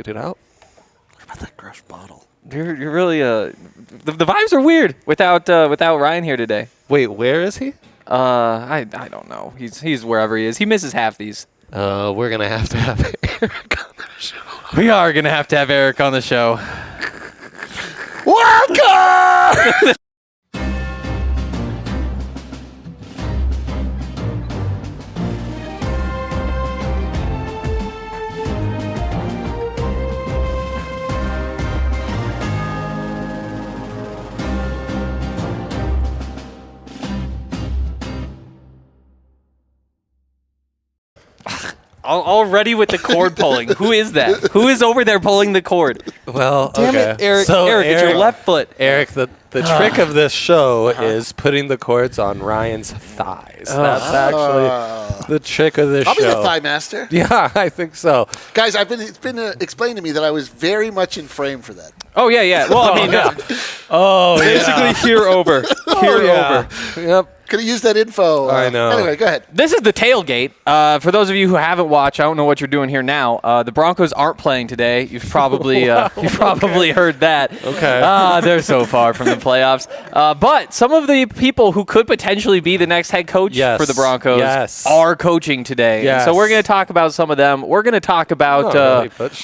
figured it out. What about that crushed bottle? You're really the vibes are weird without Ryan here today. Wait, where is he? I don't know. He's wherever he is. He misses half these. We're gonna have to have Eric on the show. We are gonna have to have Eric on the show. Welcome. Already with the cord pulling. Who is that? Who is over there pulling the cord? Well, Damn it, Eric. So Eric, it's your left foot. Eric, the trick of this show is putting the cords on Ryan's thighs. That's actually the trick of this show. I'll be the thigh master. Yeah, I think so. Guys, it's been explained to me that I was very much in frame for that. Oh, yeah. Well, I mean, basically here over. Here over. Yep. Could have used that info. I know. Anyway, go ahead. This is the tailgate. For those of you who haven't watched, I don't know what you're doing here now. The Broncos aren't playing today. You've probably heard that. Okay. They're so far from the playoffs. But some of the people who could potentially be the next head coach for the Broncos are coaching today. Yes. So we're going to talk about some of them. We're going to talk about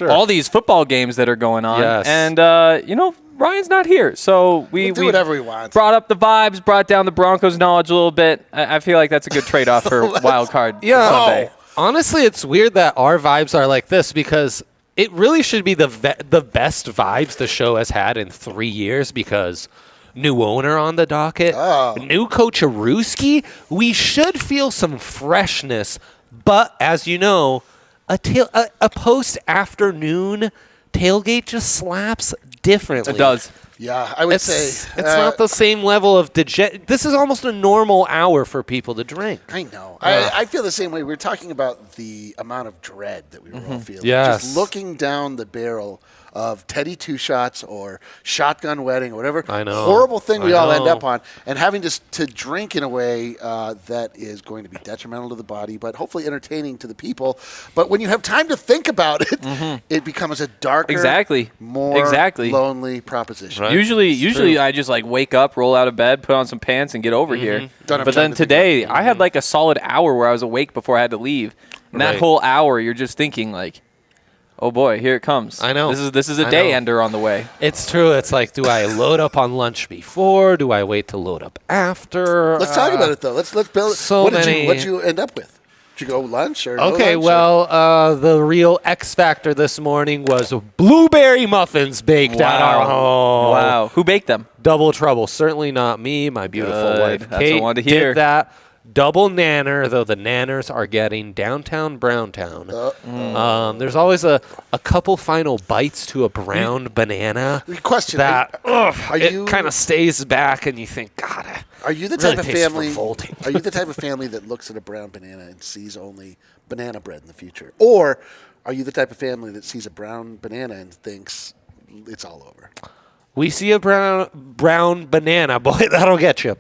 all these football games that are going on. Yes. And, Ryan's not here, so we do whatever we want. Brought up the vibes, brought down the Broncos knowledge a little bit. I feel like that's a good trade-off for wild card Sunday. Honestly, it's weird that our vibes are like this because it really should be the best vibes the show has had in 3 years because new owner on the docket, new coach Aruski. We should feel some freshness, but as you know, a post-afternoon tailgate just slaps differently. It does. Yeah, I would say it's not the same level of This is almost a normal hour for people to drink. I know. I feel the same way. We're talking about the amount of dread that we were all feeling. Yes. Just looking down the barrel of Teddy Two Shots or Shotgun Wedding or whatever horrible thing we all end up on, and having to drink in a way that is going to be detrimental to the body, but hopefully entertaining to the people. But when you have time to think about it, it becomes a darker, more lonely proposition. Right. Usually I just wake up, roll out of bed, put on some pants, and get over here. But then today, I had a solid hour where I was awake before I had to leave. And that whole hour, you're just thinking oh boy, here it comes. I know. This is a day ender on the way. It's true. It's do I load up on lunch before? Do I wait to load up after? Let's talk about it though. Let's build. What did you end up with? Did you go lunch or okay? No lunch, well, the real X factor this morning was blueberry muffins baked at our home. Wow, who baked them? Double trouble. Certainly not me. My beautiful wife That's Kate what I wanted to hear. did that. Double nanner, though the nanners are getting downtown Browntown. There's always a couple final bites to a brown banana. Question that it kind of stays back, and you think, God, are you the type of family? Are you the type of family that looks at a brown banana and sees only banana bread in the future, or are you the type of family that sees a brown banana and thinks it's all over? We see a brown banana, boy, that'll get you.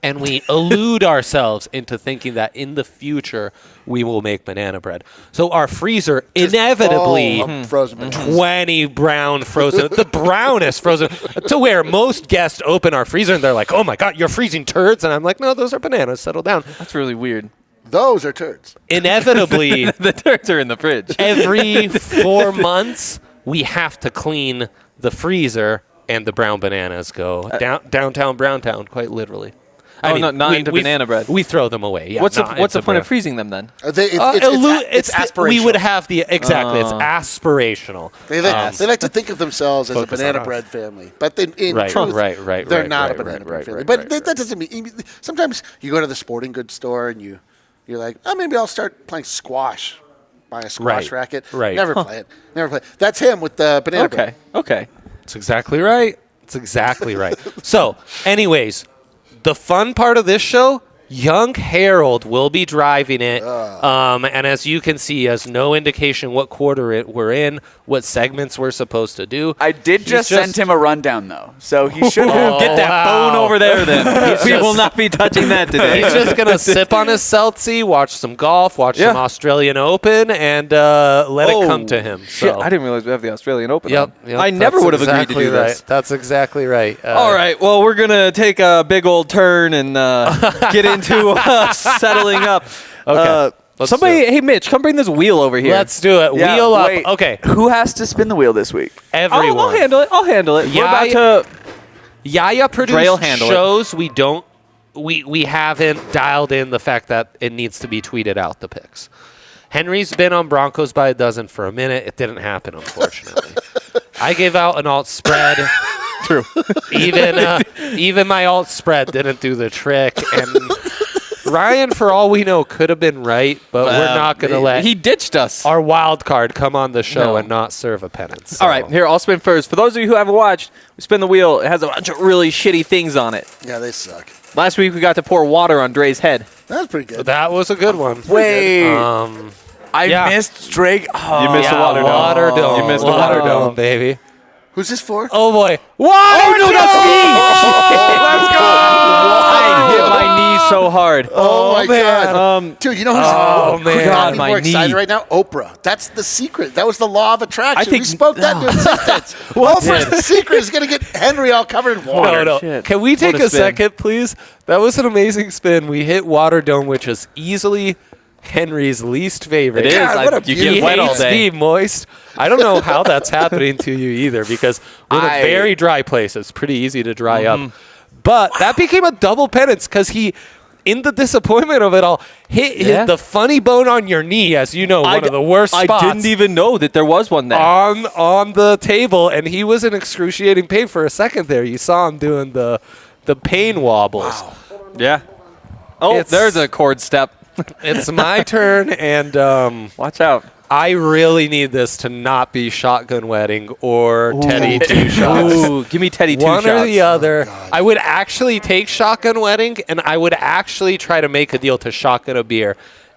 And we elude ourselves into thinking that in the future we will make banana bread. So our freezer inevitably 20 brown frozen, the brownest frozen, to where most guests open our freezer and they're like, "Oh my God, you're freezing turds!" And I'm like, "No, those are bananas. Settle down." That's really weird. Those are turds. Inevitably, the turds are in the fridge. Every 4 months we have to clean the freezer, and the brown bananas go downtown Browntown, quite literally. I mean, not into banana bread. We throw them away. Yeah, what's the point of freezing them then? It's aspirational. We would have it's aspirational. They like to think of themselves as a banana bread family, but in truth, they're not a banana bread family. But that doesn't mean. Sometimes you go to the sporting goods store and you're like, oh, maybe I'll start playing squash. Buy a squash racket. Right. Never play it. That's him with the banana bread. Okay. That's exactly right. So, anyways. The fun part of this show Young Harold will be driving it, and as you can see, he has no indication what quarter we're in, what segments we're supposed to do. I did just send him a rundown, though, so he should get that phone over there then. We will not be touching that today. He's just going to sip on his Seltzy, watch some golf, watch some Australian Open, and let it come to him. Shit, So. I didn't realize we have the Australian Open. Yep, I never would have agreed to do this. That's exactly right. All right, well, we're going to take a big old turn and get into settling up. Okay. Somebody, hey, Mitch, come bring this wheel over here. Let's do it. Yeah, Wheel up. wait. Okay. Who has to spin the wheel this week? Everyone. I'll handle it. We're about to... Yaya Dre'll produced handle shows. We haven't dialed in the fact that it needs to be tweeted out, the picks. Henry's been on Broncos by a dozen for a minute. It didn't happen, unfortunately. I gave out an alt spread. True. Even my alt spread didn't do the trick. And Ryan, for all we know, could have been right, but we're not going to let He ditched us. our wild card come on the show No. and not serve a penance. So. All right, here, I'll spin first. For those of you who haven't watched, we spin the wheel. It has a bunch of really shitty things on it. Yeah, they suck. Last week, we got to pour water on Dre's head. That was pretty good. That was a good one. Wait, I missed Drake. Oh, You missed the water dome. Water dome. You missed the water dome. baby. Who's this for? Oh, boy. Water no, that's me! Let's go! I hit my knee so hard. Oh, my man. God. Dude, you know who's man. got me My more excited knee. right now? Oprah. That's the secret. That was the law of attraction. I think- we spoke that into existence. Oprah's the secret is going to get Henry all covered in water. No. Shit. Can we take What a a spin. second, please? That was an amazing spin. We hit Water Dome, which is easily Henry's least favorite. It is. God, what a You He get wet all hates day. being moist. I don't know how that's happening to you either, because we're in a very dry place. It's pretty easy to dry up. But that became a double penance because he, in the disappointment of it all, hit the funny bone on your knee, as you know, one of the worst spots. I didn't even know that there was one there. on the table, and he was in excruciating pain for a second there. You saw him doing the pain wobbles. Wow. Yeah. Oh, It's- there's a chord step. It's my turn, and Watch out. I really need this to not be Shotgun Wedding or Teddy Two Shots. Ooh, give me Teddy two One shots. or the other. I would actually take Shotgun Wedding, and I would actually try to make a deal to shotgun a beer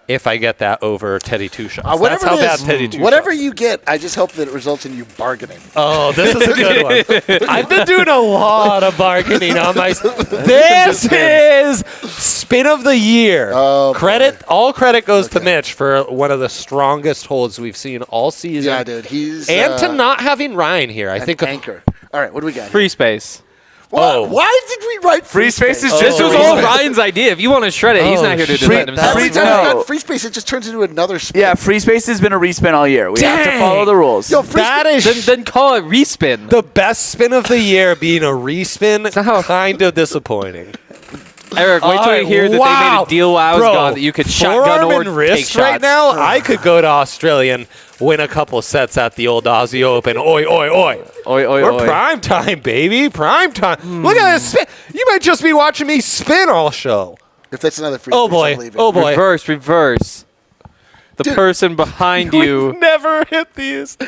if I get that over Teddy Two Shots. That's Whatever how it bad is, Teddy Two whatever Shots. you get, I just hope that it results in you bargaining. Oh, this is a good one. I've been doing a lot of bargaining on my. This is spin of the year. Oh, All credit goes to Mitch for one of the strongest holds we've seen all season. Yeah, dude. He's And to not having Ryan here, I an think. anchor. All right, what do we got? Free space. Why did we write Free space is This just was a all reason. Ryan's idea. If you want to shred it, he's not here to defend himself. Every time No. we got free space, it just turns into another spin. Yeah, free space has been a respin all year. We have to Dang. follow the rules. Yo, free That space. is Then call it respin. the best spin of the year being a respin. Kind of disappointing. Eric, wait till you hear that they made a deal while I was Bro, gone that you could shotgun forearm or and take wrist shots. right now. I could go to Australia and win a couple sets at the old Aussie Open. Oi, oi, oi. Oi, oi, We're oi. prime time, baby. Prime time. Look at this spin. You might just be watching me spin all show. If that's another free Oh, space, boy. I'm leaving. Oh, boy. Reverse. The Dude. person behind you. We've never hit these.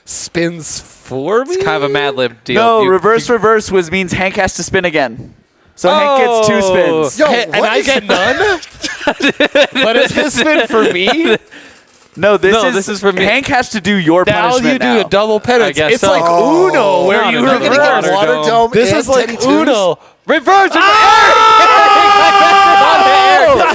Spins for me? It's kind of a Mad Lib deal. No, You- reverse means Hank has to spin again. So Hank gets two spins. Yo, and what I is- get none? But is his spin for me? No, No, this is for me. Hank has to do your Now punishment you do now. a double penance. I guess It's so. like Uno, where Not you another You're going to reverse. get Water Dome This and is like Teddy Twos? Uno. Reverse!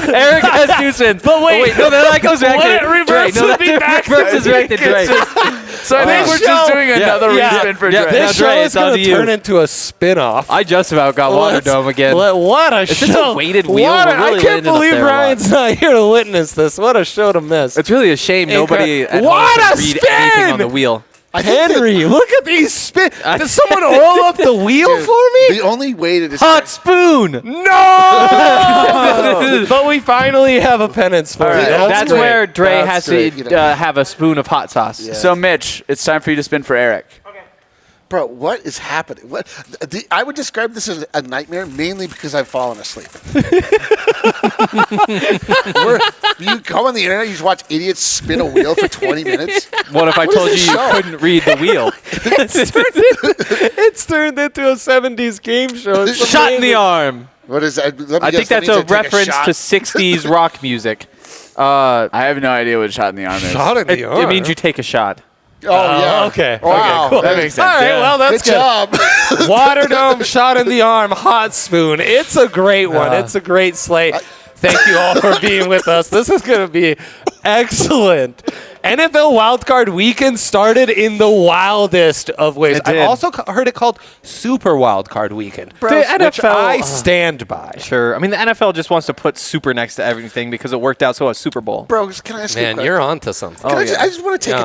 Eric has two spins. But wait. no, that goes back What? to Reverse Dre. No, would be that back to reverses back to Dre. So I think we're just doing another respin for yeah, Dre. Now, This Dre, show it's is on going to to you. turn into a spin-off. I just about got Water Dome again. What a Is show. this a weighted wheel? What We're I really can't landing up believe there a lot. Ryan's not here to witness this. What a show to miss. It's really a shame nobody at home What can a read spin! anything on the wheel. I think that Henry, look at these spin. Did someone oil up the wheel for me? the only way to Hot spoon! No! But we finally have a penance for right, you. That's great. where Dre That's has great. to You know. have a spoon of hot sauce. Yeah. So Mitch, it's time for you to spin for Eric. Bro, what is happening? I would describe this as a nightmare, mainly because I've fallen asleep. You come on the internet, you just watch idiots spin a wheel for 20 minutes. What if I What told you is you this show? couldn't read the wheel? It's turned into a 70s game show. It's Shot in the amazing. arm. What is that? I think that's a reference to 60s rock music. I have no idea what shot in the arm is. Shot in the arm? It means you take a shot. Oh, yeah. Okay. Wow. Okay, cool. That makes sense. All right, well, that's Good job. Water Dome, shot in the arm, hot spoon. It's a great one. It's a great slate. Thank you all for being with us. This is going to be excellent. NFL Wildcard Weekend started in the wildest of ways. I've also heard it called Super Wildcard Weekend, The which NFL I stand by. Sure. I mean, the NFL just wants to put super next to everything because it worked out so a Super Bowl. Bro, can I ask you a Man, question? you're onto something. I just want to take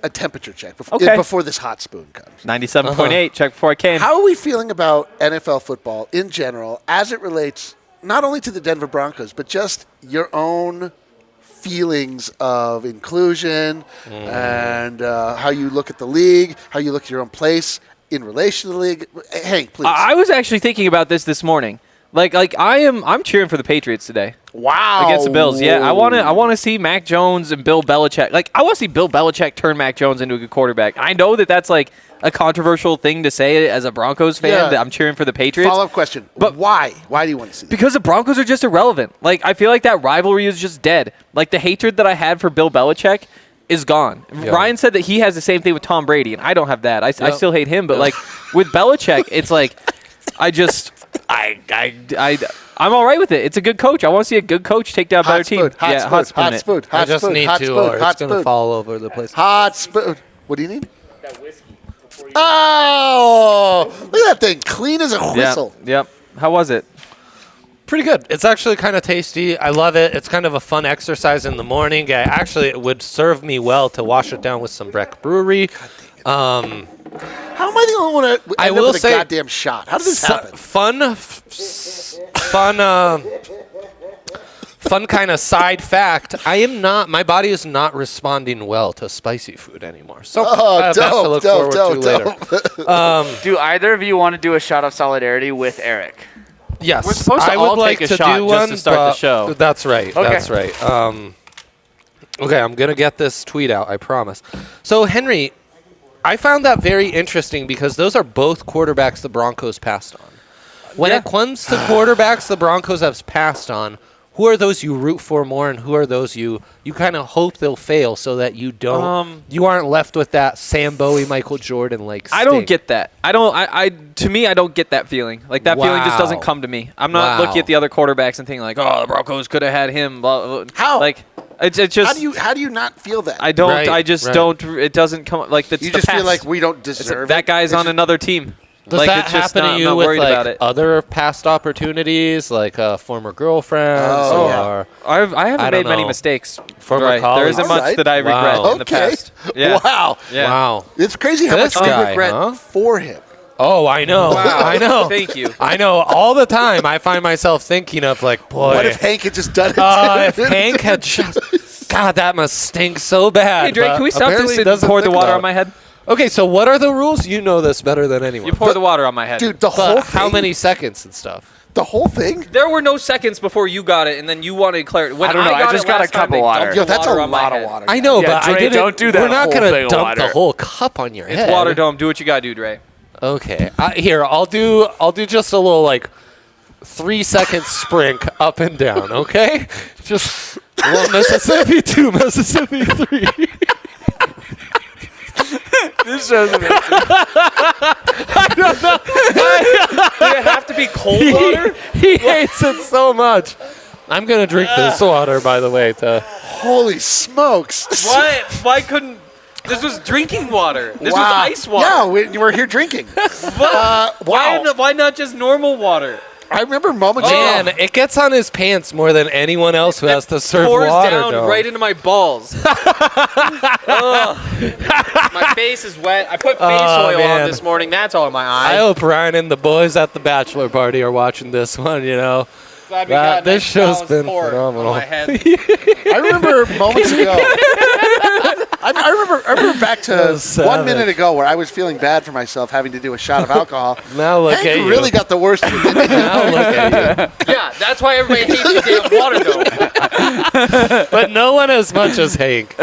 a temperature check before this hot spoon comes. 97.8. Check before I came. How are we feeling about NFL football in general as it relates not only to the Denver Broncos, but just your own feelings of inclusion and how you look at the league, how you look at your own place in relation to the league? Hank, please. I was actually thinking about this morning. Like I'm cheering for the Patriots today. Wow. Against the Bills. Yeah, I want to see Mac Jones and Bill Belichick. Like, I want to see Bill Belichick turn Mac Jones into a good quarterback. I know that that's like a controversial thing to say as a Broncos fan, that I'm cheering for the Patriots. Follow-up question. But why? Why do you want to see that? Because the Broncos are just irrelevant. Like, I feel like that rivalry is just dead. Like, the hatred that I had for Bill Belichick is gone. Yeah. Ryan said that he has the same thing with Tom Brady, and I don't have that. I still hate him. But, like, with Belichick, it's like I'm all right with it. It's a good coach. I want to see a good coach take down a better team. Hot spoon. I just need to, or it's going to fall over the place. Hot spoon. What do you need? That whiskey. Oh, look at that thing. Clean as a whistle. Yep. How was it? Pretty good. It's actually kind of tasty. I love it. It's kind of a fun exercise in the morning. It would serve me well to wash it down with some Breck Brewery. How am I the only one to end up with a goddamn shot? How did this happen? Fun kind of side fact. My body is not responding well to spicy food anymore. So I have that to look forward to later. Do either of you want to do a shot of solidarity with Eric? Yes. We're supposed to I all would take like a to shot do just one, to start the show. That's right. Okay. That's right. Okay, I'm going to get this tweet out, I promise. So, Henry, I found that very interesting because those are both quarterbacks the Broncos passed on. When it comes to quarterbacks the Broncos have passed on, who are those you root for more, and who are those you kind of hope they'll fail so that you don't you aren't left with that Sam Bowie, Michael Jordan like sting? I don't get that. To me, I don't get that feeling. Like, that feeling just doesn't come to me. I'm not looking at the other quarterbacks and thinking like, oh, the Broncos could have had him. Blah, blah. How? Like, it's just. How do you not feel that? I don't. I just don't. It doesn't come like that's You the just past. feel like we don't deserve that guy's on another team. Does like, that it's just happen to you with about like it. other past opportunities, like former girlfriends? Or I haven't made many mistakes. Former There colleagues? isn't much that I regret in the past. Yeah. Wow. Yeah. Wow. It's crazy how This much we guy, regret for him. Oh, I know. Wow. I know. Thank you. I know. All the time, I find myself thinking of like, boy, What if Hank had just done it? if Hank had just, God, that must stink so bad. Hey, Drake, but can we stop apparently this and doesn't pour the think water about on my head? Okay, so what are the rules? You know this better than anyone. You pour the water on my head. Dude, the whole But thing. how many seconds and stuff? The whole thing? There were no seconds before you got it, and then you wanted clarity. When I don't know, I just got a cup of water. Yo, that's a on my lot of head. water. I know, Yeah, but I Dre, didn't. don't do that We're not whole gonna thing of dump the water. whole cup on your head. It's water dome. Do what you gotta do, Dre. Okay, here I'll do just a little like 3-second sprint up and down. Okay, just 1 Mississippi, 2 Mississippi, 3. This show's amazing. I don't know. Did it have to be cold water? He hates it so much. I'm gonna drink this water, by the way. Holy smokes. What? Why couldn't? This was drinking water. This was Wow. ice water. Yeah, we're here drinking. Wow. Wow. Why not just normal water? I remember moments Man, ago. it gets on his pants more than anyone else who has to serve Pours water. down dog. right into my balls. Ugh. My face is wet. I put face oil man. on this morning. That's all in my I eye. hope Ryan and the boys at the bachelor party are watching this one. You know, Glad we got this nice show's balanced been pour phenomenal. On my head. I remember moments ago. I remember back to was savage. 1 minute ago where I was feeling bad for myself having to do a shot of alcohol. Now look Hank at you. really got the worst of it. Now look at you. Yeah, that's why everybody hates the damn water dome. But no one as much as Hank.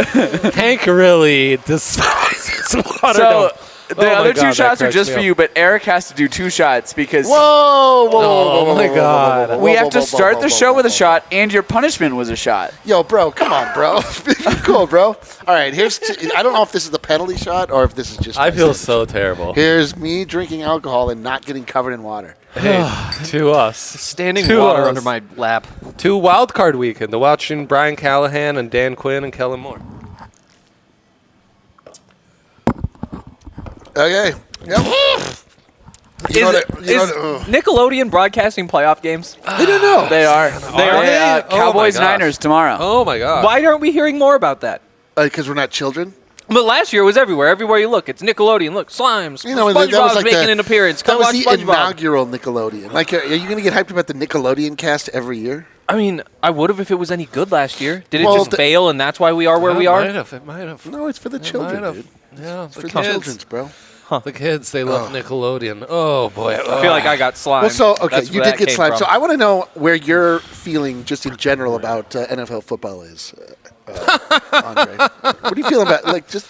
Hank really despises water. So, The other two shots are just for you, but Eric has to do 2 shots because Oh my God. we have to start the show with a shot, and your punishment was a shot. Yo, bro, come on, bro. Cool, bro. All right, I don't know if this is the penalty shot or if this is just. I feel so terrible. Here's me drinking alcohol and not getting covered in water. Hey, to us. Standing To water us. under my lap. To Wild Card Weekend, the watching Brian Callahan and Dan Quinn and Kellen Moore. Okay. Yep. Is Nickelodeon broadcasting playoff games? I don't know. They are. they? Oh Cowboys my gosh. Niners tomorrow. Oh my God. Why aren't we hearing more about that? Because we're not children. But last year it was everywhere. Everywhere you look, it's Nickelodeon. Look, Slimes. You know, that was SpongeBob's like making an appearance. That Come was watch the SpongeBob. inaugural Nickelodeon. Like, are you going to get hyped about the Nickelodeon cast every year? I mean, I would have if it was any good last year. Did it Well, just fail, and that's why we are where we are? It might have. No, it's for the children, dude. Yeah, It's the for the kids. children's, bro. The kids, they love Nickelodeon. Oh, boy. I feel like I got slimed. Well, so, okay, That's you where did that get came slimed. from. So I want to know where your feeling just in general about NFL football is, Andre. What do you feel about, like, just...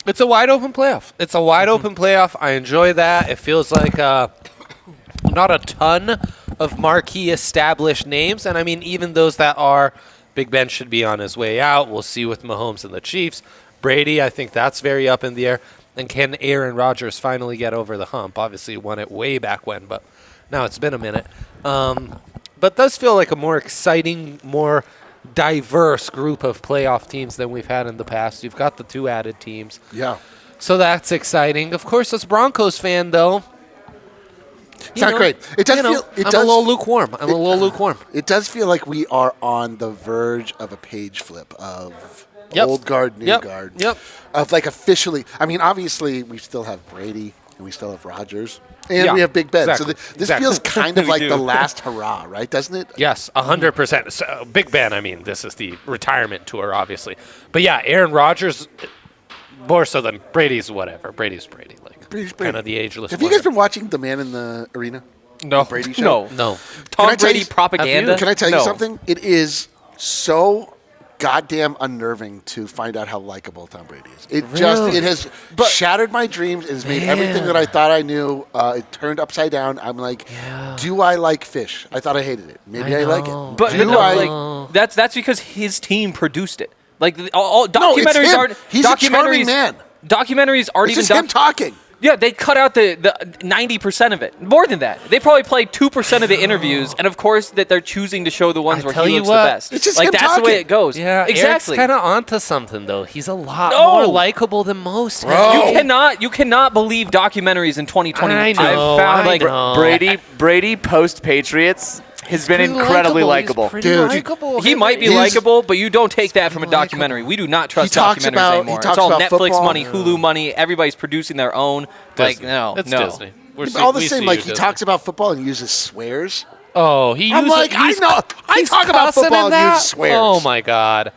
It's a wide open playoff. It's a wide open playoff. I enjoy that. It feels like not a ton of marquee established names. And, I mean, even those that are, Big Ben should be on his way out. We'll see with Mahomes and the Chiefs. Brady, I think that's very up in the air. And can Aaron Rodgers finally get over the hump? Obviously, won it way back when, but now it's been a minute. But it does feel like a more exciting, more diverse group of playoff teams than we've had in the past. You've got the 2 added teams. Yeah. So that's exciting. Of course, as a Broncos fan, though, It's not great. It does feel... I'm a little lukewarm. I'm a little lukewarm. It does feel like we are on the verge of a page flip of Yep. old guard, new Yep. guard. Yep. Of like officially, I mean, obviously we still have Brady and we still have Rodgers and Yeah, we have Big Ben. exactly, So this exactly. feels kind of We like do. the last hurrah, right? Doesn't it? Yes, 100%. So, Big Ben, I mean, this is the retirement tour, obviously. But yeah, Aaron Rodgers, more so than Brady's whatever. Brady's Brady. Like, Brady's Brady. kind of the ageless Have you guys wonder. been watching The Man in the Arena? No. Brady show? No. No. Tom Can I tell Brady you- propaganda? Can I tell you No. something? It is so goddamn unnerving to find out how likable Tom Brady is. It has shattered my dreams. It has made everything that I thought I knew. It turned upside down. I'm like, do I like fish? I thought I hated it. Maybe I like it. But Do no, I? like that's because his team produced it. Like all No, it's documentaries him. aren't. He's a charming documentaries- man. Documentaries aren't It's even. just him talking. Yeah, they cut out the 90% of it. More than that. They probably played 2% of the interviews, and of course that they're choosing to show the ones I where tell he you looks what, the best. it's just like him that's the way talking. it goes. Yeah, exactly. Eric's kind of onto something, though. He's a lot No. more likable than most. Bro. You cannot believe documentaries in 2020. I know, I've found I like know. Brady post Patriots has been Pretty incredibly likable. likable. He's pretty Dude, likable. he might be He's- likable, but you don't take that from a likable. documentary. We do not trust talks documentaries about- he anymore. talks It's all about Netflix football. money, Hulu money. Everybody's producing their own. Like Disney. no, It's no. Disney. All the same, like he talks about football and uses swears. Oh, he I'm uses, like, I he's- know. I he's talk about cussing football in and that? use swears. Oh my God.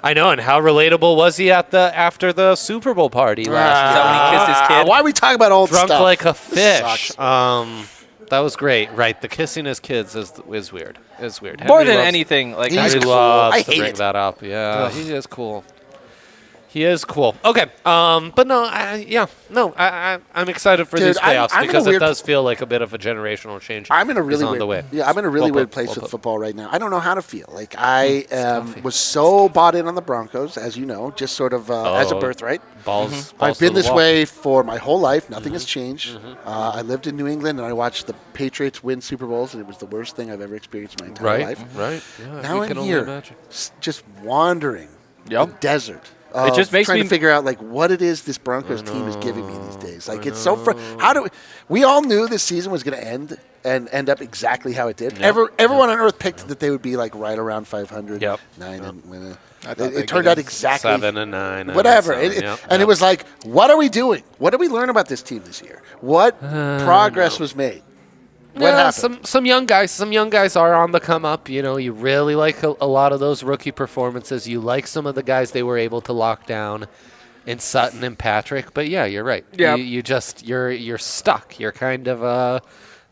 I know, and how relatable was he after the Super Bowl party last Is that when he kissed his kid? Why are we talking about old Drunk stuff? like a This fish. sucks. That was great. Right, the kissing his kids is weird. It's weird. More Henry than loves- anything, like He's Henry cool. loves I to hate bring it. that up. Yeah, he is cool. He is cool. Okay, but no, I'm excited for Dude, these playoffs I'm in a because it weird- does feel like a bit of a generational change. I'm in a really is on weird the way. Yeah, I'm in a really Well weird put, place well with put. football right now. I don't know how to feel. Like I was so bought in on the Broncos, as you know, just sort of as a Oh, birthright. Balls. I've to been the this wall. way for my whole life. Nothing has changed. I lived in New England and I watched the Patriots win Super Bowls, and it was the worst thing I've ever experienced in my entire Right, life. right. Yeah, Now we I'm can only here, imagine. just wandering the desert. It just makes trying me- to figure out like what it is this Broncos team is giving me these days. Like it's so. How do we all knew this season was going to end and end up exactly how it did? Everyone on earth picked that they would be like right around 500, Yep. 9 and win. I thought It they'd turned get out in exactly 7 and 9. whatever. And seven, And it was like, what are we doing? What did we learn about this team this year? What progress was made? What Yeah, happened? some young guys are on the come up. You know, you really like a lot of those rookie performances. You like some of the guys they were able to lock down in Sutton and Patrick. But yeah, you're right. Yeah. You're stuck. You're kind of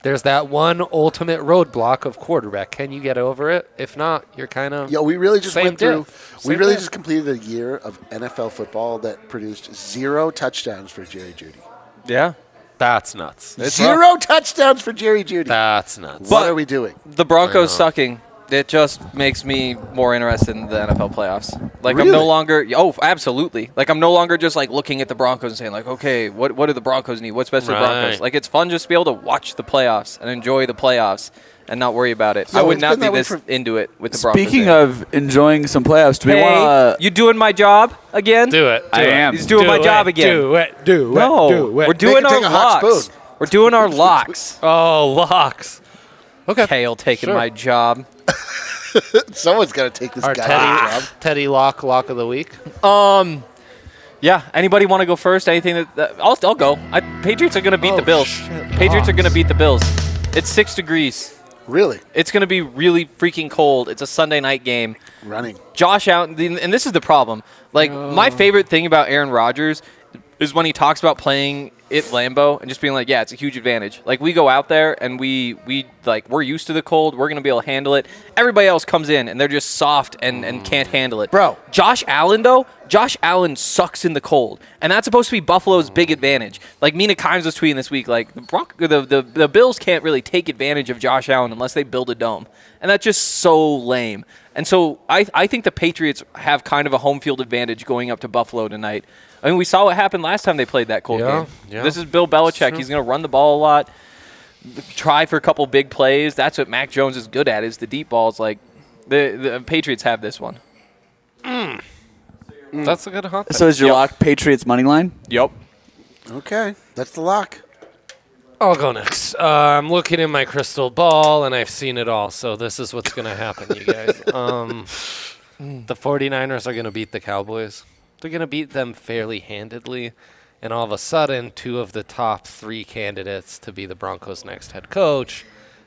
there's that one ultimate roadblock of quarterback. Can you get over it? If not, you're kind of We really just same went through. diff. We Same really diff. just completed a year of NFL football that produced 0 touchdowns for Jerry Jeudy. Yeah. That's nuts. Zero touchdowns for Jerry Jeudy. That's nuts. What are we doing? The Broncos sucking. It just makes me more interested in the NFL playoffs. Like, Really? I'm no longer – oh, absolutely. Like, I'm no longer just, like, looking at the Broncos and saying, like, okay, what do the Broncos need? What's best for the Broncos? Like, it's fun just to be able to watch the playoffs and enjoy the playoffs and not worry about it. I would not be this into it with the Broncos. Speaking of enjoying some playoffs, do we want to – you doing my job again? Do it. I am. He's doing my job again. Do it. Do No, we're doing our locks. We're doing our locks. Oh, locks. Okay. Kale taking my job. Someone's got to take this guy's job. Teddy lock of the week. Yeah. Anybody want to go first? Anything that I'll go. Patriots are going to beat the Bills. Patriots are going to beat the Bills. It's 6 degrees. Really? It's going to be really freaking cold. It's a Sunday night game. Running. Josh Allen, and this is the problem. Like, my favorite thing about Aaron Rodgers is when he talks about playing at Lambeau and just being like, yeah, it's a huge advantage. Like, we go out there and we're used to the cold. We're going to be able to handle it. Everybody else comes in and they're just soft and can't handle it. Bro. Josh Allen, though, Josh Allen sucks in the cold. And that's supposed to be Buffalo's big advantage. Like, Mina Kimes was tweeting this week, like, the Bills can't really take advantage of Josh Allen unless they build a dome. And that's just so lame. And so I think the Patriots have kind of a home field advantage going up to Buffalo tonight. I mean, we saw what happened last time they played that cold game. Yeah. This is Bill Belichick. He's going to run the ball a lot, try for a couple big plays. That's what Mac Jones is good at, is the deep balls. Like, the Patriots have this one. That's a good hot pick. So is your lock Patriots money line? Yep. Okay. That's the lock. I'll go next. I'm looking in my crystal ball, and I've seen it all, so this is what's going to happen, you guys. The 49ers are going to beat the Cowboys. They're going to beat them fairly handedly, and all of a sudden, 2 of the top 3 candidates to be the Broncos' next head coach,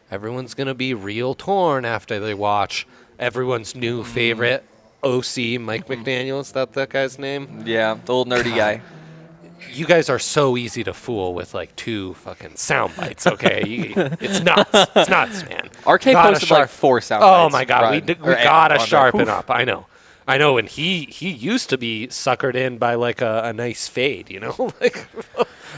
everyone's going to be real torn after they watch everyone's new favorite OC, Mike McDaniel. Is that guy's name? Yeah, the old nerdy guy. You guys are so easy to fool with, like, 2 fucking sound bites, okay? It's nuts. It's nuts, man. RK posted like 4 sound bites. Oh, my God. We got to sharpen up. I know, and he used to be suckered in by, like, a nice fade, you know? Like,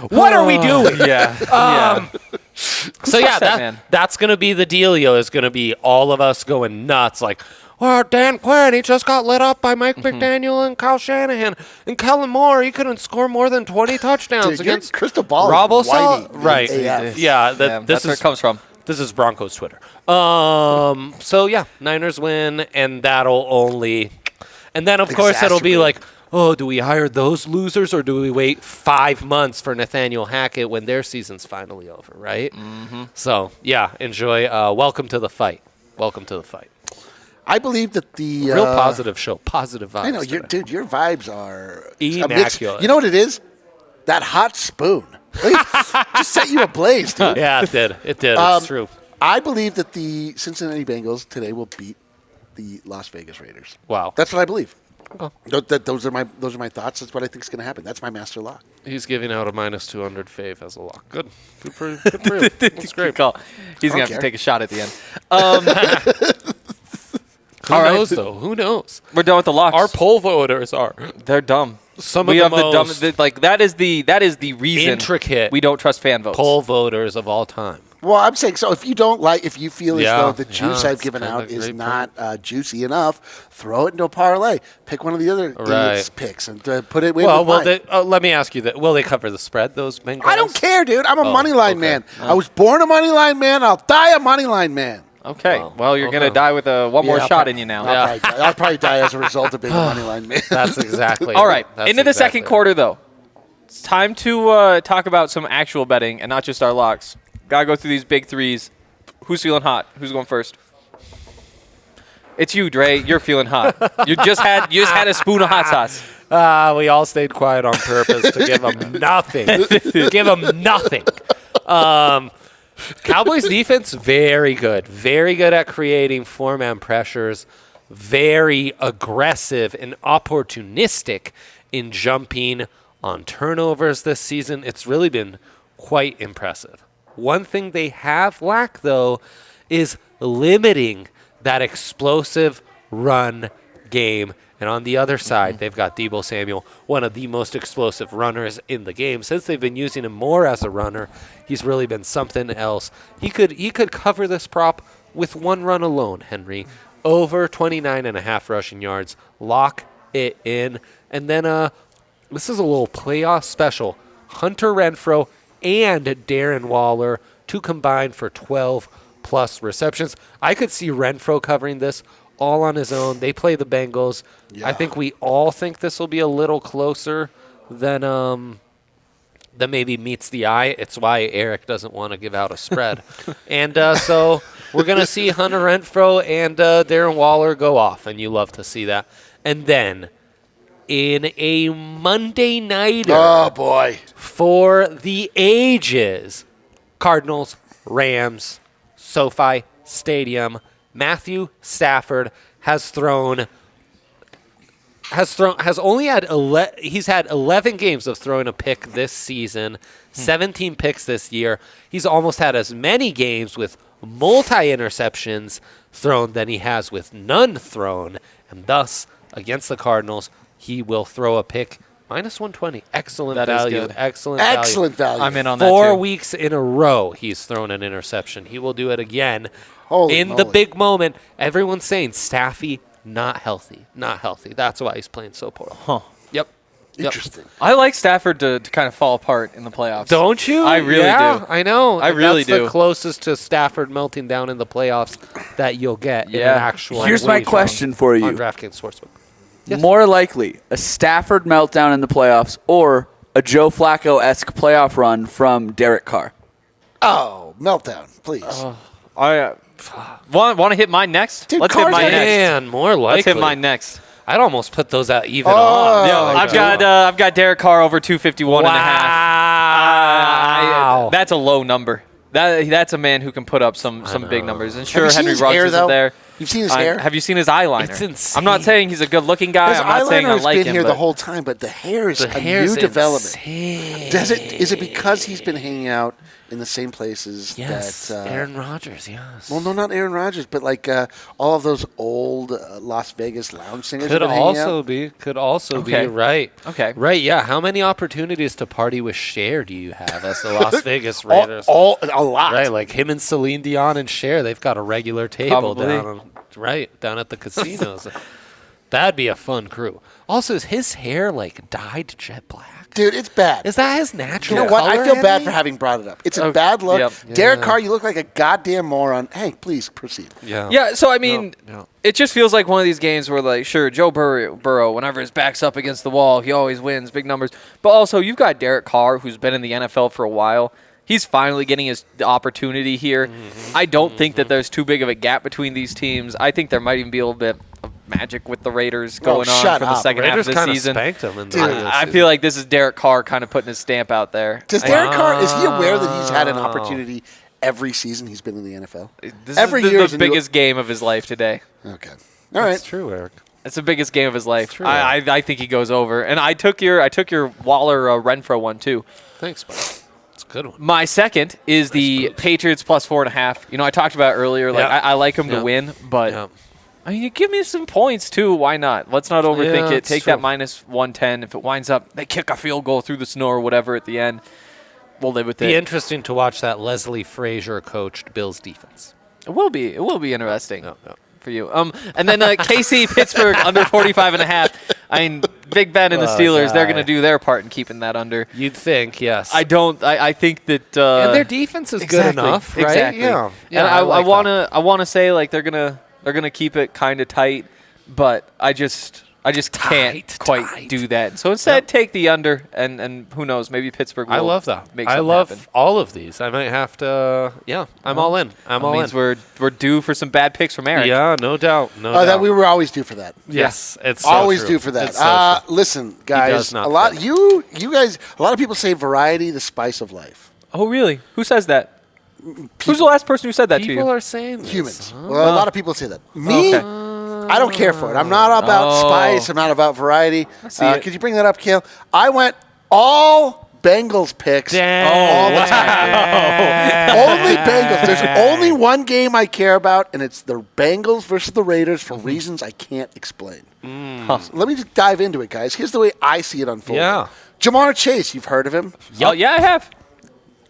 what are we doing? Yeah. So, yeah, that's going to be the dealio, is going to be all of us going nuts, like, well, Dan Quinn, he just got lit up by Mike McDaniel and Kyle Shanahan. And Kellen Moore, he couldn't score more than 20 touchdowns against crystal ball. Rob Whitey. Right. Yeah, that's where it comes from. This is Broncos Twitter. So, yeah, Niners win, and that'll only... And then, of course, it'll be like, oh, do we hire those losers, or do we wait 5 months for Nathaniel Hackett when their season's finally over, right? Mm-hmm. So, yeah, enjoy. Welcome to the fight. Welcome to the fight. I believe that the real positive show, positive vibes. I know, dude. Your vibes are immaculate. You know what it is? That hot spoon just set you ablaze, dude. Yeah, it did. It's true. I believe that the Cincinnati Bengals today will beat the Las Vegas Raiders. Wow, that's what I believe. Okay. Those are my thoughts. That's what I think is going to happen. That's my master lock. He's giving out a -200 fave as a lock. Good for you. That's great. Good call. He's going to have to take a shot at the end. Who knows, though? Who knows? We're done with the locks. Our poll voters they're dumb. We have the dumbest. Like, that is the reason intricate we don't trust fan votes. Poll voters of all time. Well, I'm saying, so if you feel as though the juice I've given out is not juicy enough, throw it into a parlay. Pick one of the other idiots' picks and put it with mine. Let me ask you that. Will they cover the spread, those Bengals? I don't care, dude. I'm a money line man. I was born a money line man. I'll die a money line man. Okay. Well, you're going to die with one more shot in you now. I'll probably die as a result of being a money line man. That's exactly All right. Into the second quarter, though. It's time to talk about some actual betting and not just our locks. Got to go through these big threes. Who's feeling hot? Who's going first? It's you, Dre. You're feeling hot. You just had a spoon of hot sauce. We all stayed quiet on purpose to give them nothing. Give them nothing. Cowboys defense, very good. Very good at creating four-man pressures. Very aggressive and opportunistic in jumping on turnovers this season. It's really been quite impressive. One thing they have lacked, though, is limiting that explosive run game And on the other side, they've got Deebo Samuel, one of the most explosive runners in the game. Since they've been using him more as a runner, he's really been something else. He could cover this prop with one run alone, Henry. Over 29.5 rushing yards. Lock it in. And then this is a little playoff special. Hunter Renfrow and Darren Waller to combine for 12-plus receptions. I could see Renfrow covering this all on his own. They play the Bengals. Yeah. I think we all think this will be a little closer than maybe meets the eye. It's why Eric doesn't want to give out a spread. And so we're going to see Hunter Renfrow and Darren Waller go off, and you love to see that. And then in a Monday nighter, oh boy, for the ages, Cardinals, Rams, SoFi Stadium, Matthew Stafford has only had 11 games of throwing a pick this season, 17 picks this year. He's almost had as many games with multi-interceptions thrown than he has with none thrown, and thus against the Cardinals, he will throw a pick. -120. Excellent value. Excellent value. I'm in on that. 4 weeks in a row, he's thrown an interception. He will do it again. Holy in moly. the big moment. Everyone's saying Staffy not healthy. That's why he's playing so poorly. Huh. Yep. Interesting. I like Stafford to kind of fall apart in the playoffs. Don't you? I really do. I know. I really That's do. the closest to Stafford melting down in the playoffs that you'll get in an actual. Here's my question for you. On DraftKings Sportsbook. Yes. More likely, a Stafford meltdown in the playoffs or a Joe Flacco-esque playoff run from Derek Carr? Oh, meltdown, please. I want to hit mine next. Dude, Let's hit Carr's mine got- next. Man, more likely. Let's hit mine next. I'd almost put those out even Oh, on. yeah, I've got Derek Carr over 251 and a half. Wow. That's a low number. That's a man who can put up some big numbers. And sure, Have you seen Henry his Ruggs hair, isn't though? there. You've seen his hair? Have you seen his eyeliner? It's insane. I'm not saying he's a good-looking guy. His I'm not saying I eyeliner's like been him. here but the whole time, but the hair is a new development. Is it because he's been hanging out in the same places Yes, that Aaron Rodgers, yes. Well, no, not Aaron Rodgers, but like all of those old Las Vegas lounge singers. Could have been hanging also out. be. Okay. Right. Okay. Right, yeah. How many opportunities to party with Cher do you have as the Las Vegas Raiders? A lot. Right, like him and Celine Dion and Cher, they've got a regular table Probably. down at the casinos. That'd be a fun crew. Also, is his hair like dyed jet black? Dude, it's bad. Is that his natural You know what? I color, feel bad Henry? for having brought it up. It's a bad look. Yep. Derek Yeah. Carr, you look like a goddamn moron. Hey, please proceed. Yeah. Yeah, so I mean, No. it just feels like one of these games where, like, sure, Joe Burrow, whenever his back's up against the wall, he always wins, big numbers. But also, you've got Derek Carr, who's been in the NFL for a while. He's finally getting his opportunity here. I don't think that there's too big of a gap between these teams. I think there might even be a little bit of magic with the Raiders going on shut for the up. second half Raiders of the kind of season. spanked him in the Dude, regular I season. feel like this is Derek Carr kind of putting his stamp out there. Does Derek Carr, is he aware that he's had an opportunity every season he's been in the NFL? This Every is year the is a new- biggest game of his life today. Okay. All right. That's true, Eric. It's the biggest game of his life. true. I think he goes over. And I took your Waller Renfro one too. Thanks, bud. It's a good one. My second is the Patriots plus 4.5. You know, I talked about earlier. Like Yeah. I like them Yeah. to win, but Yeah. I mean, you give me some points too. Why not? Let's not overthink Yeah, it. it's Take true. that minus 110. If it winds up, they kick a field goal through the snow or whatever at the end. We'll live with it. Be interesting to watch that Leslie Frazier coached Bills defense. It will be. It will be interesting. No. For you. And then KC Pittsburgh under 45.5. I mean, Big Ben and the Oh, Steelers, they're going to guy. do their part in keeping that under. You'd think, yes. I think that and their defense is good enough, right? Exactly. Yeah. And I like that. I wanna say like they're gonna keep it kind of tight, but I just can't quite do that. So instead, take the under, and who knows, maybe Pittsburgh will I love that. make I something love happen. all of these. I might have to. Yeah, I'm all in. I'm all means in. we're due for some bad picks from Eric. Yeah, no doubt. No doubt. That we were always due for that. Yes, it's so Always true. due for that. It's so true. Listen, guys, does not a lot fail. you guys, a lot of people say variety, the spice of life. Oh really? Who says that? Who's the last person who said that to People you? are saying this, Humans. huh? Well, a lot of people say that. Me, Okay. I don't care for it. I'm not about Oh. spice. I'm not about variety. see it. Could you bring that up, Kale? I went all Bengals picks all the Wow. time. Only Bengals. There's only one game I care about, and it's the Bengals versus the Raiders for reasons I can't explain. So let me just dive into it, guys. Here's the way I see it unfolding. Yeah. Jamar Chase, you've heard of him. Oh, yeah, I have.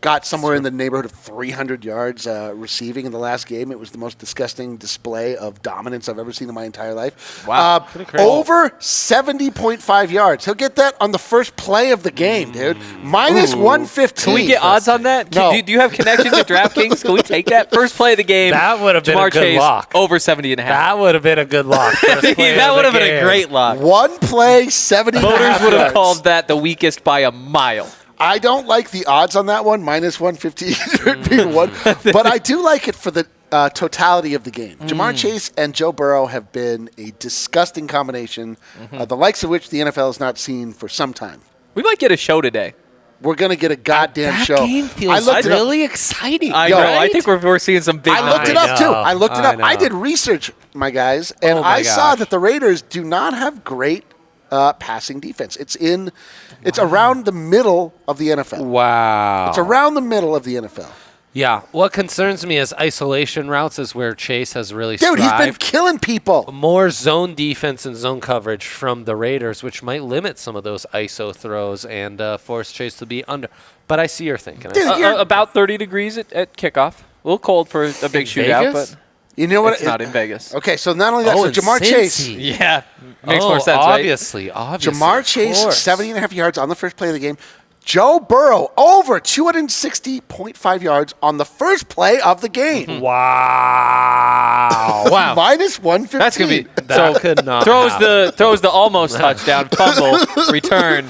Got somewhere in the neighborhood of 300 yards receiving in the last game. It was the most disgusting display of dominance I've ever seen in my entire life. Wow. Over 70.5 yards. He'll get that on the first play of the game, dude. Minus 115. Can we get odds on that? No. Do you have connections with DraftKings? Can we take that? First play of the game. That would have been Jamar a good Chase, lock. Over 70.5. That would have been a good lock. That would have been a great lock. One play, 70 Voters would have yards. called that the weakest by a mile. I don't like the odds on that one, minus 115 one, but I do like it for the totality of the game. Jamar Chase and Joe Burrow have been a disgusting combination, the likes of which the NFL has not seen for some time. We might get a show today. We're going to get a goddamn That show. game feels really exciting. I Yo, know. I right? think we're seeing some big I looked it numbers. up, too. I looked it up. I know. did research, my guys, and Oh, my I saw gosh. that the Raiders do not have great passing defense. It's around the middle of the NFL. Wow. It's around the middle of the NFL. Yeah. What concerns me is isolation routes is where Chase has really Dude, he's been strived. killing people. More zone defense and zone coverage from the Raiders, which might limit some of those ISO throws and force Chase to be under. But I see your thinking. Dude, you're- About 30 degrees at kickoff. A little cold for a big shootout, Vegas? but You know what? it's not in Vegas. Okay, so not only that, so in Jamar Chase. Cincy. Yeah. Makes more sense, obviously, right? Obviously. Jamar of Chase, course. 70.5 yards on the first play of the game. Joe Burrow, over 260.5 yards on the first play of the game. Wow. Wow. Minus 115. That's going to be That could not throws happen. the almost touchdown, fumble, return,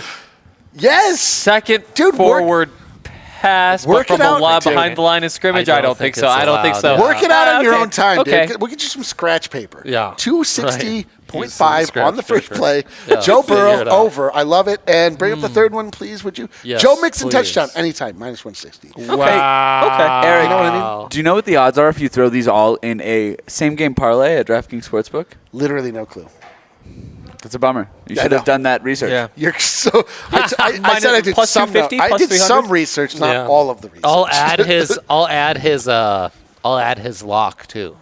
Yes. second Dude, forward pass, work but from it a out, lot dude. behind the line of scrimmage. I I don't don't think think so. it's I don't think so. allowed, Work it out on your okay. own time, Okay. dude. We'll get you some scratch paper. Yeah. 260.5 Right. on the first Scratch play. paper. Yeah. Joe Figure Burrow it out. over. I love it. And bring up the third one, please, would you? Yes, Joe Mixon please. touchdown anytime, minus 160. Wow. Eric, You know what I mean? Do you know what the odds are if you throw these all in a same-game parlay at DraftKings Sportsbook? Literally no clue. That's a bummer. You I should know. have done that research. Yeah. You're so. I said I did Plus some. 250, I plus did 300? some research, not Yeah. all of the research. I'll add his lock too.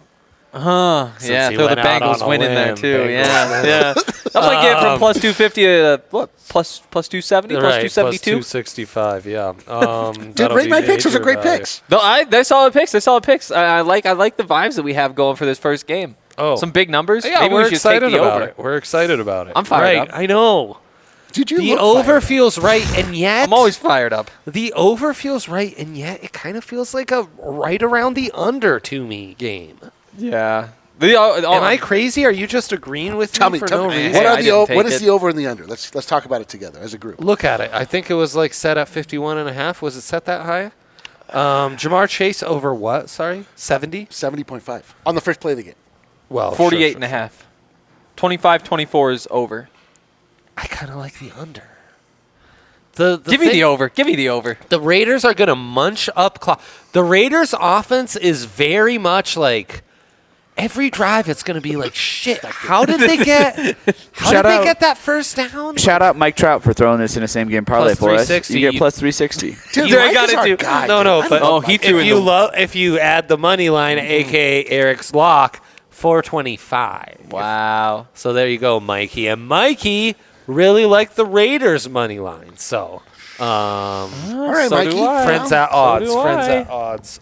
Yeah, he throw the went out Bengals on a win in there limb, too. Bengals Yeah, yeah. I might get it from plus 250 to plus 270, plus Right, 272. 265. Yeah. Dude, rate my picks. Those are great picks. No, they're solid picks. They're solid picks. I like the vibes that we have going for this first game. Oh. Some big numbers. Yeah, Maybe we're we should take excited the about over. it. We're excited about it. I'm fired up. I know. Did you The look over fired up? feels right, and yet I'm always fired up. the over feels right, and yet it kind of feels like a right around the under to me game. Yeah. Am I crazy? Are you just agreeing with Tell me me, for tell no me. reason? What I are didn't take what is it. the over and the under? Let's talk about it together as a group. Look at it. I think it was like set at 51.5. Was it set that high? Jamar Chase over what? Sorry, 70. 70.5 on the first play of the game. Well, 48 and a half. 25-24 is over. I kind of like the under. The Give me thing- the over. Give me the over. The Raiders are going to munch up clock. The Raiders' offense is very much like every drive. It's going to be like shit. How did they get? How Shout did they out- get that first down? Shout out Mike Trout for throwing this in a same-game parlay Plus for us. 360. You get plus 360. Dude, You Mike got is it, our too. guy, No, dude. no, I but love he Mike. threw if you add the money line, aka Eric's lock, 425. Wow. So there you go, Mikey. And Mikey really liked the Raiders money line. So All right, So Mikey. do I. friends Well, at odds. do Friends I. at odds.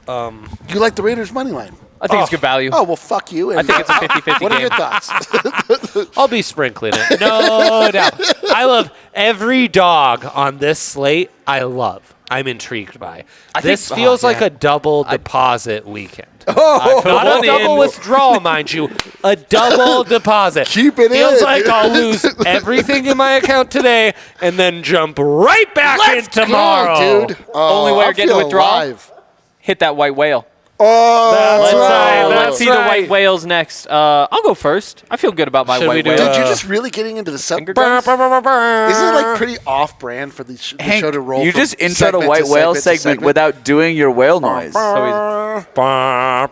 You like the Raiders money line? I think it's good value. Oh well, fuck you. And I think it's a 50-50 What are game. your thoughts? I'll be sprinkling it. No doubt. I love every dog on this slate. I'm intrigued by. This think- feels oh, like yeah. a double deposit weekend. Oh, Not a one double in. withdrawal, mind you. A double deposit. Keep it Feels in. like I'll lose everything in my account today and then jump right back let's in tomorrow. go, dude. Only way I you're getting feel to withdraw? alive. Hit that white whale. Oh, That's right. Let's That's see the right. white whales next. I'll go first. I feel good about my Should we white do whale. Dude, you're just really getting into the sub. Finger guns? Isn't it like pretty off-brand for the Hank, show to roll? you from just intro to segment White Whale segment to segment segment? without doing your whale noise. So it's not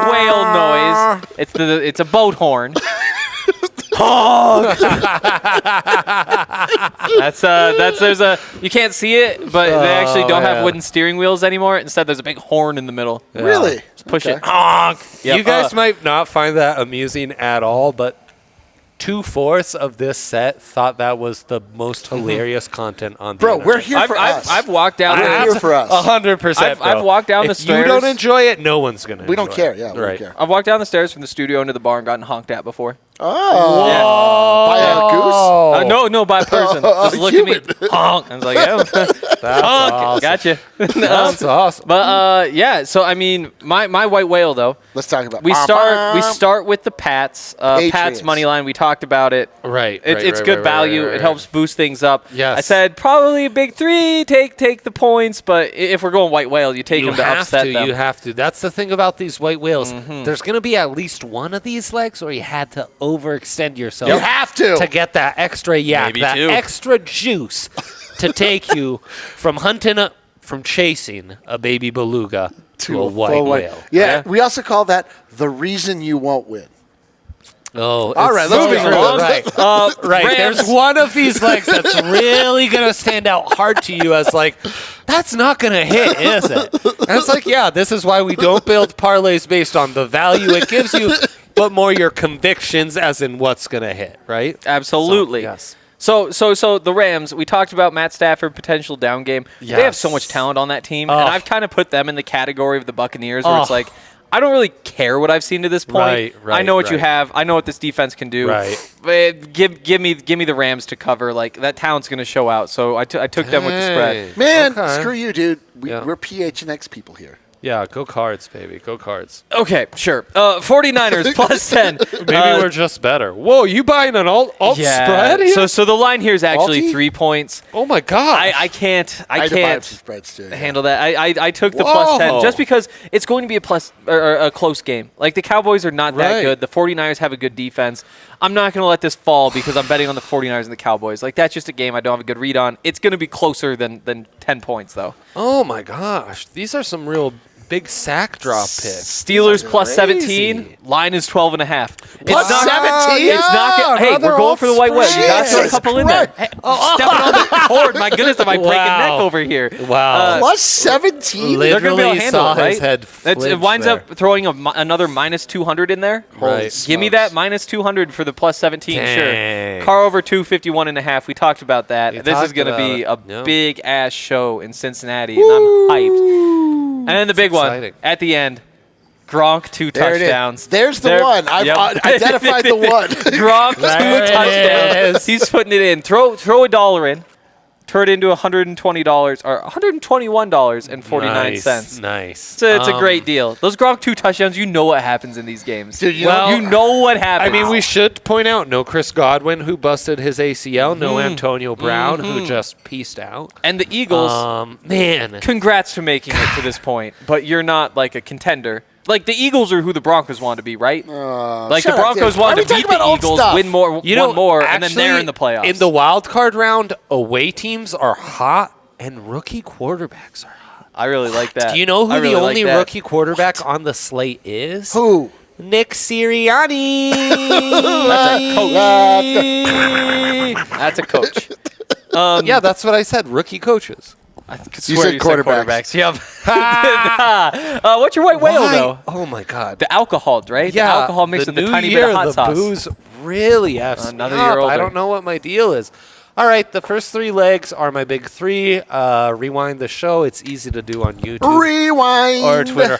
a whale noise. It's a boat horn. You can't see it, but they actually don't have wooden steering wheels anymore. Instead, there's a big horn in the middle. Yeah. Really? Just push it. Honk. Yep. You guys might not find that amusing at all, but 2/4 of this set thought that was the most hilarious content on the internet. We're here for us. I've walked down. We're here for us. 100%. I've walked down the stairs. If you don't enjoy it, no one's going to. We don't care. Yeah, we don't care. I've walked down the stairs from the studio into the bar and gotten honked at before. Oh. Yeah. By a goose? No, by a person. Just look at me. Honk. I was like, yeah. That's honk. awesome. Gotcha. That's awesome. But yeah, so I mean, my white whale though. Let's talk about. We start with the Pats. Pats money line. We talked about it. Right. It's good value. It helps boost things up. Yes. I said probably a big 3. Take the points, but if we're going white whale, you take them to upset them. You have to. That's the thing about these white whales. There's going to be at least one of these legs where you had to overextend yourself. You have to get that extra yak, Maybe that two. extra juice to take you from chasing a baby beluga to a white whale. Yeah, we also call that the reason you won't win. Oh, all right. Let's moving get along. Right. Right. There's one of these legs that's really going to stand out hard to you as like, that's not going to hit, is it? And it's like, yeah, this is why we don't build parlays based on the value it gives you, but more your convictions as in what's going to hit, right? Absolutely. So, yes. So the Rams, we talked about Matt Stafford, potential down game. Yes. They have so much talent on that team, and I've kind of put them in the category of the Buccaneers where it's like, I don't really care what I've seen to this point. I know what you have. I know what this defense can do. Right. But give me the Rams to cover. Like, that talent's going to show out. So I took them with the spread. Man, screw you, dude. We're PHNX people here. Yeah, go Cards, baby. Go Cards. Okay, sure. 49ers plus 10. Maybe we're just better. Whoa, you buying an alt spread here? So the line here is actually Alti? 3 points. Oh my god. I can't spreads too, handle that. I took the plus 10 just because it's going to be a close game. Like, the Cowboys are not that good. The 49ers have a good defense. I'm not going to let this fall because I'm betting on the 49ers and the Cowboys. Like, that's just a game I don't have a good read on. It's going to be closer than 10 points though. Oh my gosh. These are some real big sack drop picks. Steelers plus 17. Line is 12.5. Plus 17? It's not. Hey, we're going for the white whale. You got to throw a couple in there. Hey, stepping on the board. My goodness, am I breaking neck over here? Wow. Plus 17? They're going to be able to handle saw it, right? his head It winds up throwing another minus 200 in there. Right. Give me that minus 200 for the plus 17. Dang. Sure. Car over 251.5. We talked about that. This is going to be a Yep. big ass show in Cincinnati, and I'm hyped. And then the big one at the end, Gronk 2 touchdowns. There's the one. I've identified the one. Gronk 2 touchdowns. He's putting it in. Throw $1 in. Turn it into $120 or $121.49. Nice. It's a great deal. Those Gronk 2 touchdowns, you know what happens in these games. Dude, you know what happens. I mean, we should point out no Chris Godwin, who busted his ACL, no Antonio Brown, who just pieced out. And the Eagles, man. Congrats for making it to this point, but you're not like a contender. Like, the Eagles are who the Broncos want to be, right? Like, the Broncos wanted to beat the Eagles, win more, and then they're in the playoffs. In the wild card round, away teams are hot and rookie quarterbacks are hot. I really like that. Do you know who the only rookie quarterback on the slate is? Who? Nick Sirianni. That's a coach. Yeah, that's what I said. Rookie coaches. I swear said quarterbacks. Yep. What's your white whale, though? Oh, my God. The alcohol, right? Yeah. The alcohol mixed with a tiny bit of hot sauce. The booze really F's another me year up. older. I don't know what my deal is. All right, the first 3 legs are my big 3. Rewind the show. It's easy to do on YouTube. Rewind. Or Twitter.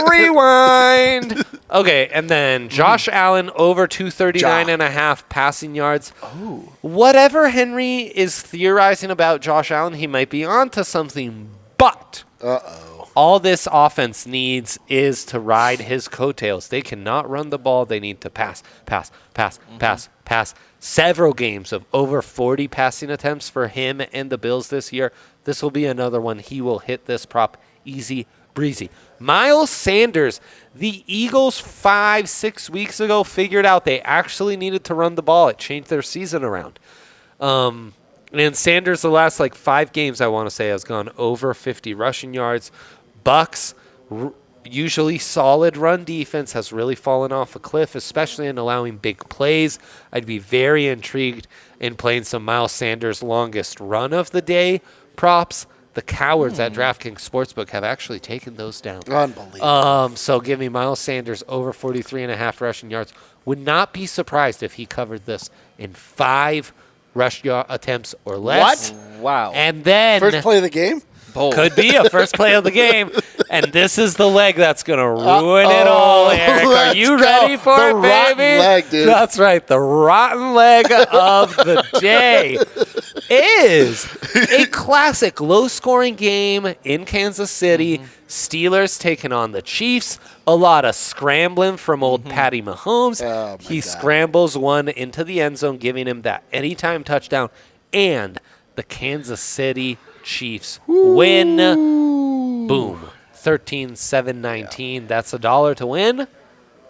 Rewind. Okay, and then Josh Allen over 239.5 passing yards. Oh. Whatever Henry is theorizing about Josh Allen, he might be onto something, but all this offense needs is to ride his coattails. They cannot run the ball. They need to pass. Several games of over 40 passing attempts for him and the Bills this year. This will be another one. He will hit this prop easy breezy. Miles Sanders, the Eagles 5-6 weeks ago figured out they actually needed to run the ball. It changed their season around. And Sanders, the last 5 games, I want to say, has gone over 50 rushing yards. Bucks usually solid run defense has really fallen off a cliff, especially in allowing big plays. I'd be very intrigued in playing some Miles Sanders' longest run of the day props. The cowards at DraftKings Sportsbook have actually taken those down. Unbelievable. So give me Miles Sanders over 43.5 rushing yards. Would not be surprised if he covered this in 5 rush attempts or less. What? Wow. And then First play of the game? could be a first play of the game. And this is the leg that's going to ruin it all, Eric. Are you ready for the it, rotten baby? leg, dude. That's right. The rotten leg of the day is a classic low-scoring game in Kansas City. Steelers taking on the Chiefs. A lot of scrambling from old Patty Mahomes. Oh, He God. scrambles one into the end zone, giving him that anytime touchdown. And the Kansas City Chiefs win. Boom. 13-7-19. That's $1 to win.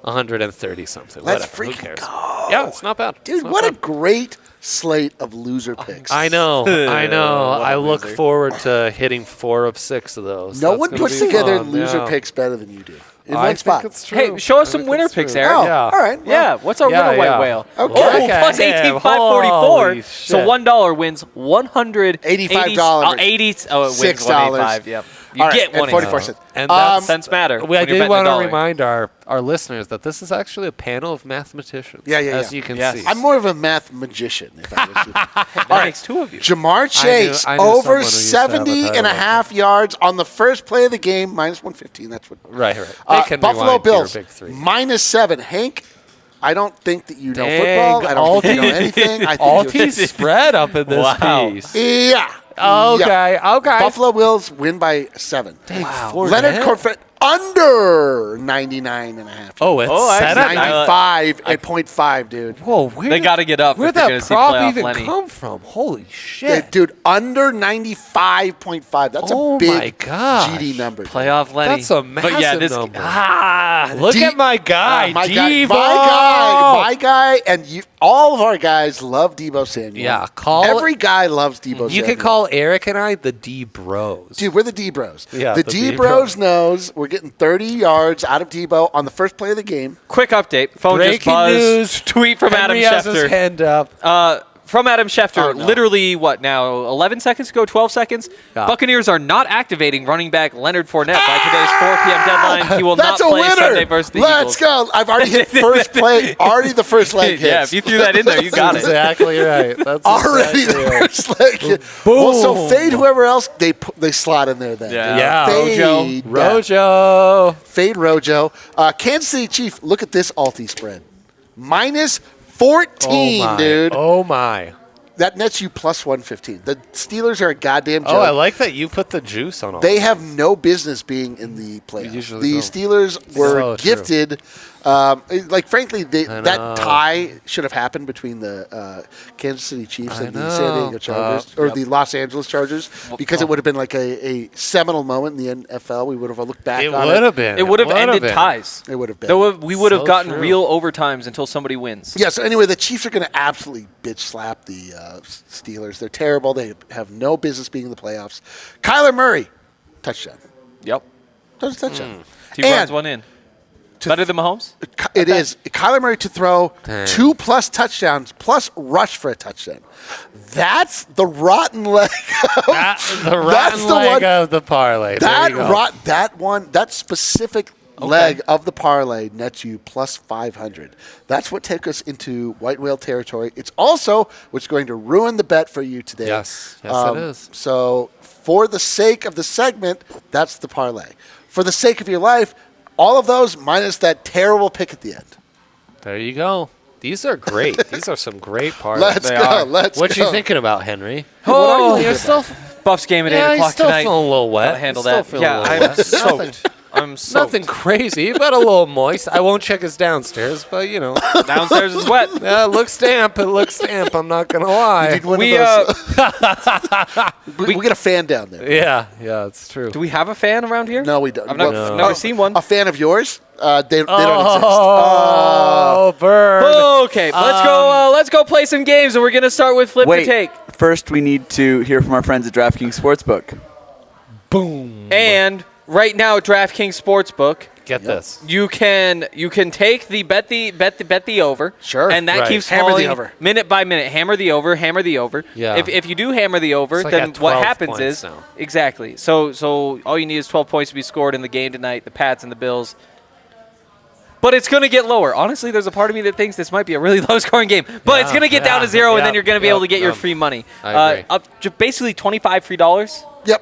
130 something. Let's Whatever. Who freaking cares? go. Yeah, it's not bad. Dude, It's not what a bad. great slate of loser picks. I know. I know. What a I look loser. forward to hitting 4 of 6 of those. No That's one gonna puts be together fun, loser yeah. picks better than you do. In I one spot. think it's true. Hey, show us I some think winner it's picks, true. Eric. Oh, Yeah. all right. Well, Yeah, what's our Yeah, winner white yeah. whale? Okay. Oh, Okay. plus Yeah, 18,544. holy So shit. $1 wins $185. $85. 80. Oh, it wins $6. $185. Yep. You All right, get and 185. 44 cents. And that's Cents matter. I when you're did betting want to $1. remind our listeners that this is actually a panel of mathematicians. Yeah, as yeah. you can Yes. see. I'm more of a math magician. If I was you. That makes 2 of you. Jamar Chase I knew over someone who used to have a 70 title and a like half yards on the first play of the game, minus 115. That's what. Right. They can Buffalo rewind to your Bills, big 3. minus 7. Hank, I don't think that you know Dang, football. I don't think you know anything. I think you're- Altis spread up in this Wow. piece. Yeah. Okay. Yeah. Okay. Buffalo Bills win by 7. Wow. Leonard Corfett under 99 and a half. Oh, it's Oh, I set up. see. 95 at 0.5, dude. Whoa, where They got to get up Where'd if they're that going to see prop playoff even Lenny. come from? Holy shit. Dude, under 95.5. That's Oh a big my gosh. GD number. dude. Playoff Lenny. That's a But yeah, massive this number. look Look at my guy, my Devo. my guy, and you, all of our guys love Deebo Samuel. Yeah, call every guy loves Deebo Samuel. You could call Eric and I the D Bros. Dude, we're the D Bros. Yeah, the the D D Bros Bros. knows we're getting 30 yards out of Deebo on the first play of the game. Quick update. Phone just Breaking buzzed. news. Tweet from Henry Adam has his Schefter. hand up. From Adam Schefter, Oh, no. literally, what now, 11 seconds ago, 12 seconds? Yeah. Buccaneers are not activating running back Leonard Fournette by today's 4 p.m. deadline. He will That's not a play winner. Sunday versus the Let's Eagles. go. I've already hit first play. Already the first leg hits. Yeah, if you threw that in there, you got it. Exactly right. That's Already exactly the right. first leg hit. Boom. Well, so fade whoever else they slot in there then. Yeah. dude. Yeah. Fade Rojo. Fade Rojo. Kansas City Chief, look at this Alti spread. Minus 14, Oh my. dude. Oh my. That nets you plus 115. The Steelers are a goddamn joke. Oh, I like that you put the juice on all. They have no business being in the playoffs. usually The don't. Steelers were So true. gifted. Frankly, I that know. tie should have happened between the Kansas City Chiefs I and the San Diego know. Chargers, or Yep. the Los Angeles Chargers, because it would have been like a seminal moment in the NFL. We would have looked back It on would it. have been. It would have ended been. ties. It would have been. Though we would have So gotten true. real overtimes until somebody wins. Yeah, so anyway, the Chiefs are going to absolutely bitch slap the Steelers. They're terrible. They have no business being in the playoffs. Kyler Murray, touchdown. Yep. Just touchdown. 2 runs, 1 in. Better than Mahomes? It is. Kyler Murray to throw Dang. 2+ touchdowns plus rush for a touchdown. That's the rotten leg. That's the rotten That's the leg one- of the parlay. There you go. That specific leg of the parlay nets you plus 500. That's what takes us into white whale territory. It's also what's going to ruin the bet for you today. Yes. Yes, it is. So for the sake of the segment, that's the parlay. For the sake of your life, all of those minus that terrible pick at the end. There you go. These are great. These are some great parlays. Let's They go. are. Let's What go. you thinking about, Henry? Oh, you're still. Buffs game at 8 Yeah, he's o'clock still tonight. feeling a little wet. Gotta handle He's still that. feeling Yeah, a little I'm wet. soaked. I'm soaked. Nothing crazy, but a little moist. I won't check his downstairs, but you know, Downstairs is wet. yeah, it looks damp. It looks damp. I'm not gonna You lie. need one We, of those. We get a fan down there. Yeah, it's true. Do we have a fan around here? No, we don't. I've never seen one. A fan of yours? They don't Oh, bird. Okay, let's go play some games, and we're gonna start with flip Wait, to take. first we need to hear from our friends at DraftKings Sportsbook. Boom. And right now at DraftKings Sportsbook, Get this. you can take the bet the over. Sure. And that Right. keeps Hammer the falling over. minute by minute. Hammer the over. Yeah. If you do hammer the over, It's like then at what 12 happens points is now. exactly. So all you need is 12 points to be scored in the game tonight. The Pats and the Bills. But it's going to get lower. Honestly, there's a part of me that thinks this might be a really low-scoring game. But it's going to get down to 0, and then you're going to be able to get your free money. I agree. Up to basically $25 free dollars. Yep.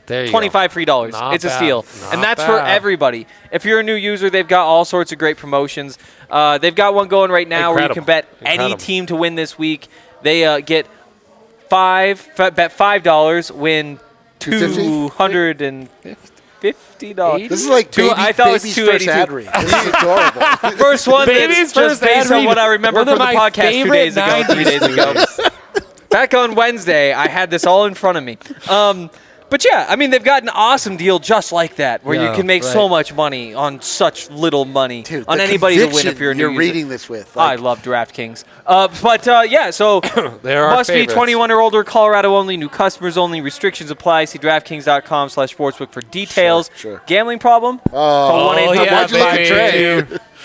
There you $25 free dollars. Not It's a bad. steal. Not And that's for bad. everybody. If you're a new user, they've got all sorts of great promotions. They've got one going right now where you can bet any Incredible. team to win this week. They get bet $5, win $250. This is like I thought it was baby's first 282. ad read. This is adorable. First one Baby's that's just first ad based on read. what I remember One from of the my podcast 2 favorite days ago, 3 days ago. movies. Back on Wednesday, I had this all in front of me. But yeah, I mean, they've got an awesome deal just like that, where you Yeah, can make so much money on such little money Dude, on the anybody to win conviction if you're a new you're user. reading this with. I Like, love DraftKings. Yeah, so They're our must be favorites. 21 or older, Colorado only, new customers only, restrictions apply. See DraftKings.com/sportsbook for details. Sure. Gambling problem? Call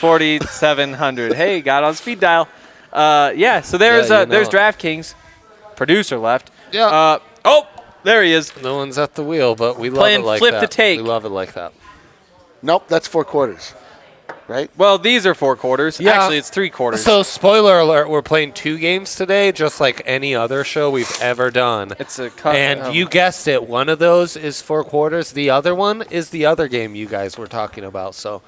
1-800-523-4700. Hey, got on speed dial. Yeah, so there's Yeah, you know there's it. DraftKings. Producer left. Yeah. There he is. No one's at the wheel, but we love Playing it like flip that. the take. We love it like that. nope, that's 4 quarters. Right? Well, these are 4 quarters. Yeah. Actually, it's 3 quarters. So, spoiler alert, we're playing 2 games today, just like any other show we've ever done. it's a cut. And you guessed it, one of those is 4 quarters. The other one is the other game you guys were talking about. So,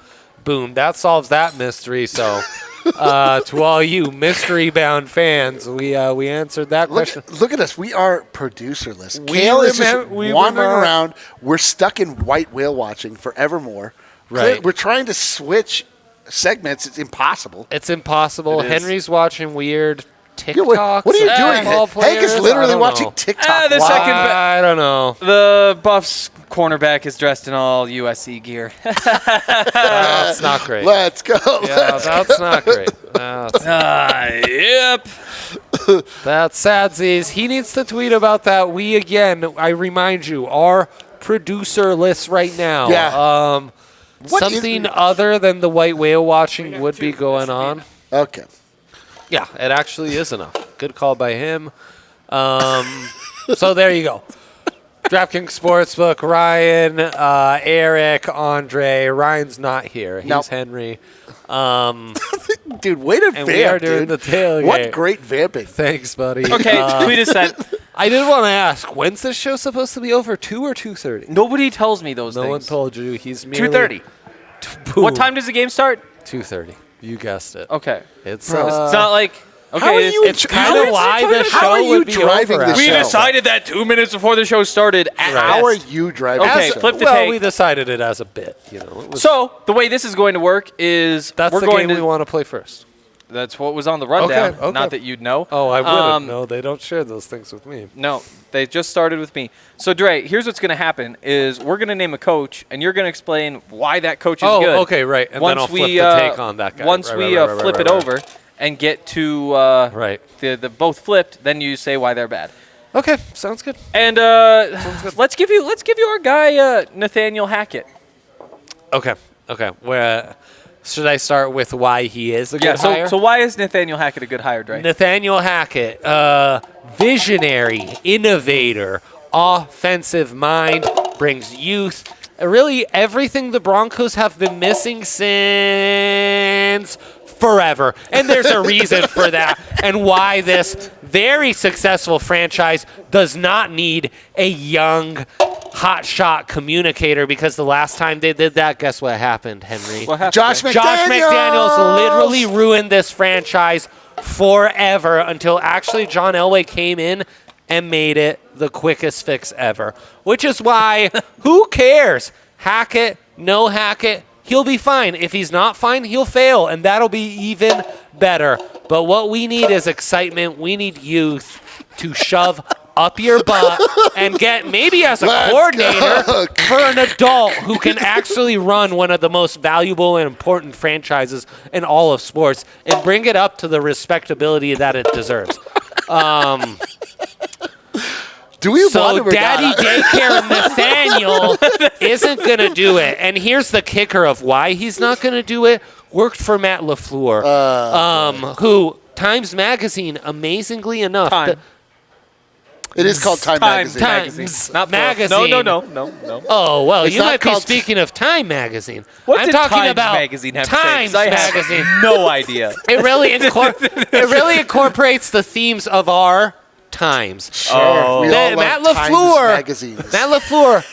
boom, that solves that mystery. So, to all you mystery-bound fans, we answered that question. Look at us. We are producerless. We Kale is just we wandering remember- around. We're stuck in white whale watching forevermore. Right. We're trying to switch segments. It's impossible. It's impossible. It is. Henry's watching weird Yeah, TikToks. what are you of doing? football Hank is players. literally I don't watching know. TikTok. the live. second I don't know. The Buffs cornerback is dressed in all USC gear. That's not great. Let's go. Yeah, that's not great. Yep. That's sadsies. He needs to tweet about that. We, again, I remind you, are producer list right now. Yeah. What is- Something other than the white whale watching would be going on. Okay. Yeah, it actually is enough. Good call by him. So there you go. DraftKings Sportsbook, Ryan, Eric, Andre. Ryan's not here. He's Nope. Henry. Dude, way to And vamp, we are doing dude. the tailgate. What great vamping. Thanks, buddy. Okay, tweet us at. I did want to ask, when's this show supposed to be over, 2 or 2:30? Nobody tells me those No one things. told you. He's merely 2:30. What time does the game start? 2:30. You guessed it. Okay. It's It's not like. Okay, How are it's- you it's kind of why the How are show you would be driving over. this we show? decided that 2 minutes before the show started. At How are best. you driving Okay, this show? flip the well, take. we decided it as a bit. You know, it was, So the way this is going to work is that's we're the going game to. we want to play first. That's what was on the rundown. Okay. Not that you'd know. Oh, I wouldn't. Um, No, they don't share those things with me. No, they just started with me. So Dre, here's what's going to happen: is we're going to name a coach, and you're going to explain why that coach is Oh, good. okay, right. And once then I'll flip we the take on that guy. Once Right, we right, right, flip right, it right. over and get to Right. the both flipped, then you say why they're bad. Okay, sounds good. And let's give you our guy Nathaniel Hackett. Okay. Where should I start with why he is a good hire? So why is Nathaniel Hackett a good hire, Dre? Nathaniel Hackett, visionary, innovator, offensive mind, brings youth. Really everything the Broncos have been missing since forever. And there's a reason for that and why this very successful franchise does not need a young hotshot communicator, because the last time they did that, guess what happened, Henry? What happened, Josh Dre? Josh McDaniels literally ruined this franchise forever until actually John Elway came in and made it the quickest fix ever. Which is why, who cares? Hackett, no Hackett, he'll be fine. If he's not fine, he'll fail, and that'll be even better. But what we need is excitement. We need youth to shove up your butt and get maybe as a coordinator for an adult who can actually run one of the most valuable and important franchises in all of sports and bring it up to the respectability that it deserves. Do we So want him or Daddy not? Daycare Nathaniel isn't going to do it. And here's the kicker of why he's not going to do it. Worked for Matt LaFleur, who Times Magazine, amazingly enough. Time. It is called Time Magazine. Times Not Magazine. No. Oh, well, It's you not might be called- speaking of Time Magazine. What I'm did talking Times about Magazine have Times to say? 'Cause I Magazine. have no idea. It really incorporates the themes of our times. Sure. We all Matt love Times LaFleur. magazines. Matt LaFleur,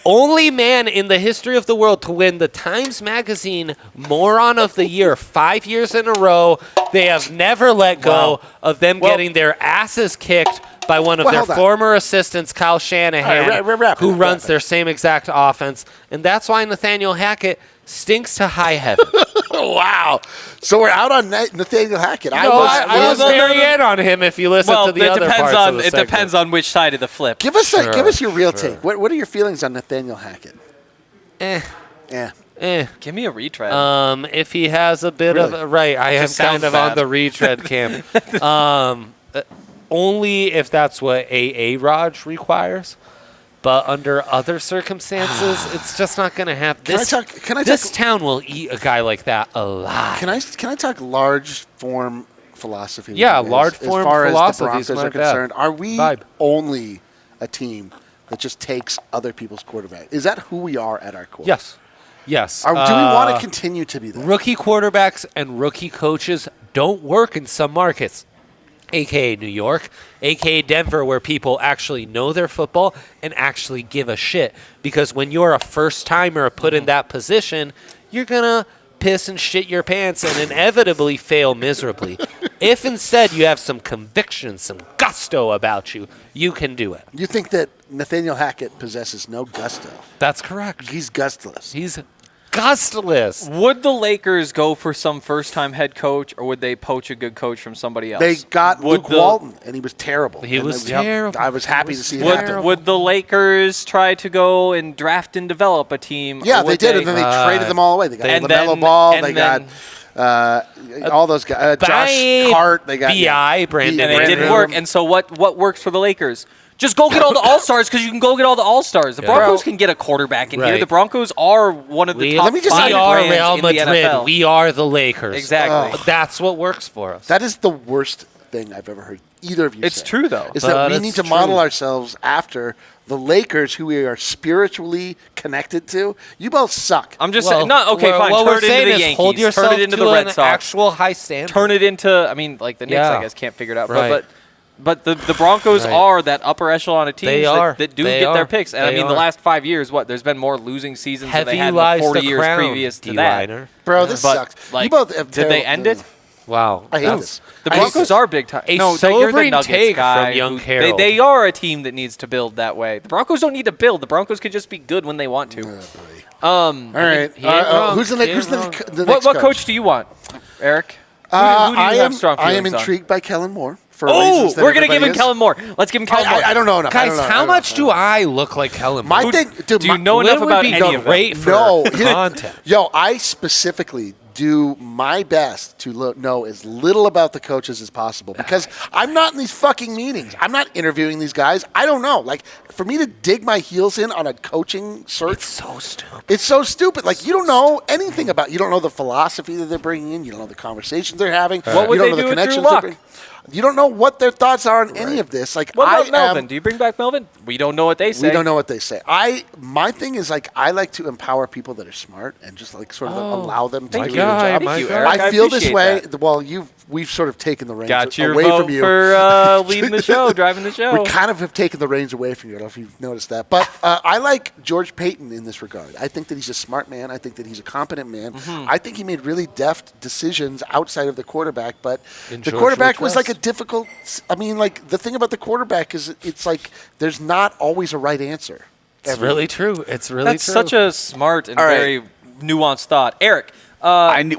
only man in the history of the world to win the Times Magazine Moron of the Year 5 years in a row. They have never let go of them getting their asses kicked by one of their hold on. former assistants, Kyle Shanahan, All right, who wrap runs it. their same exact offense. And that's why Nathaniel Hackett stinks to high heaven. Wow. So we're out on Nathaniel Hackett. I was very in on him if you listen to the other parts of the segment. depends on which side of the flip. Give us your real take. What are your feelings on Nathaniel Hackett? Give me a retread. If he has a bit Really? of right, I am Just kind sounds of bad. on the retread camp. Only if that's what AA Raj requires. But under other circumstances, it's just not going to happen. This town will eat a guy like that alive. Can I talk large form philosophy? with Yeah, you guys? large form as far philosophy as is the Broncos my are concerned. Are we vibe. only a team that just takes other people's quarterback? Is that who we are at our core? Yes. Do we want to continue to be that? Rookie quarterbacks and rookie coaches don't work in some markets, a.k.a. New York, a.k.a. Denver, where people actually know their football and actually give a shit. Because when you're a first-timer put in that position, you're going to piss and shit your pants and inevitably fail miserably. If instead you have some conviction, some gusto about you, you can do it. You think that Nathaniel Hackett possesses no gusto? That's correct. He's gustless. He's gustless. Would the Lakers go for some first-time head coach, or would they poach a good coach from somebody else? They got Would Luke the- Walton, and he was terrible. He And was they- terrible. I was happy to see terrible. that. Would the Lakers try to go and draft and develop a team? Yeah, or they would did, and then they traded them all away. They got and LaMelo then- Ball. and They then- got all those guys. Josh Hart. They got B.I., Brandon and it Brandon. didn't work. And so what works for the Lakers? Just go get all the All-Stars because you can go get all the All-Stars. The Broncos can get a quarterback in here. Right. The Broncos are one of the top we five are brands Real in the Madrid. NFL. We are the Lakers. Exactly. That's what works for us. That is the worst thing I've ever heard either of you It's say. true, though. Is that But we it's need to true. model ourselves after the Lakers, who we are spiritually connected to. You both suck. I'm just saying. No, okay, fine. What Turn we're it into saying the is Yankees. hold yourself Turn it into to the Red an Sox. actual high standard. Turn it into. I mean, like the Knicks, Yeah. I guess can't figure it out. Right. But the Broncos Right. are that upper echelon of teams They are. that do They get their are. picks. And I They mean, the are. last 5 years, there's been more losing seasons than they Heavy had in lies the 40 the years crown, previous to D. that. Reiner. Bro, this But, sucks. like, you both have did they end it? Wow. I hate That's- this. The I hate Broncos this. are big time. A No, you're the sobering Nuggets take guy. from young who- Harold. They are a team that needs to build that way. The Broncos don't need to build. The Broncos could just be good when they want to. All right. he ain't wrong. Who's the He next? ain't wrong. What Coach do you want, Eric? Who do you have strong I am feelings on? intrigued by Kellen Moore. For Oh, reasons that we're gonna give everybody him is. Kellen Moore. Let's give him Kellen Moore. I don't know enough. I Guys, don't know. how I don't much know. do I look like Kellen Moore? My thing, dude. Do you know enough would about be any of them? great for No, content. Yo, I specifically do my best to know as little about the coaches as possible because I'm not in these fucking meetings. I'm not interviewing these guys. I don't know. Like, for me to dig my heels in on a coaching search, It's so stupid. it's so stupid. Like, you don't know anything about. You don't know the philosophy that they're bringing in. You don't know the conversations they're having. What would you don't they know do the with Drew connections Luck? they're bringing. You don't know what their thoughts are on any of this. Like, What about I Melvin? am, Do you bring back Melvin? We don't know what they say. we don't know what they say. My thing is, like, I like to empower people that are smart and just like sort of allow them to Thank do you. their job. Thank you, God. Eric. I feel this appreciate way. that. Well, we've sort of taken the reins Got your away vote from you. for leading the show, driving the show. We kind of have taken the reins away from you. I don't know if you've noticed that. But I like George Payton in this regard. I think that he's a smart man. I think that he's a competent man. Mm-hmm. I think he made really deft decisions outside of the quarterback. But And the George quarterback Lucas. was like a difficult – I mean, like, the thing about the quarterback is it's like there's not always a right answer. It's really true. It's really That's true. such a smart and All right. very nuanced thought. Eric, I need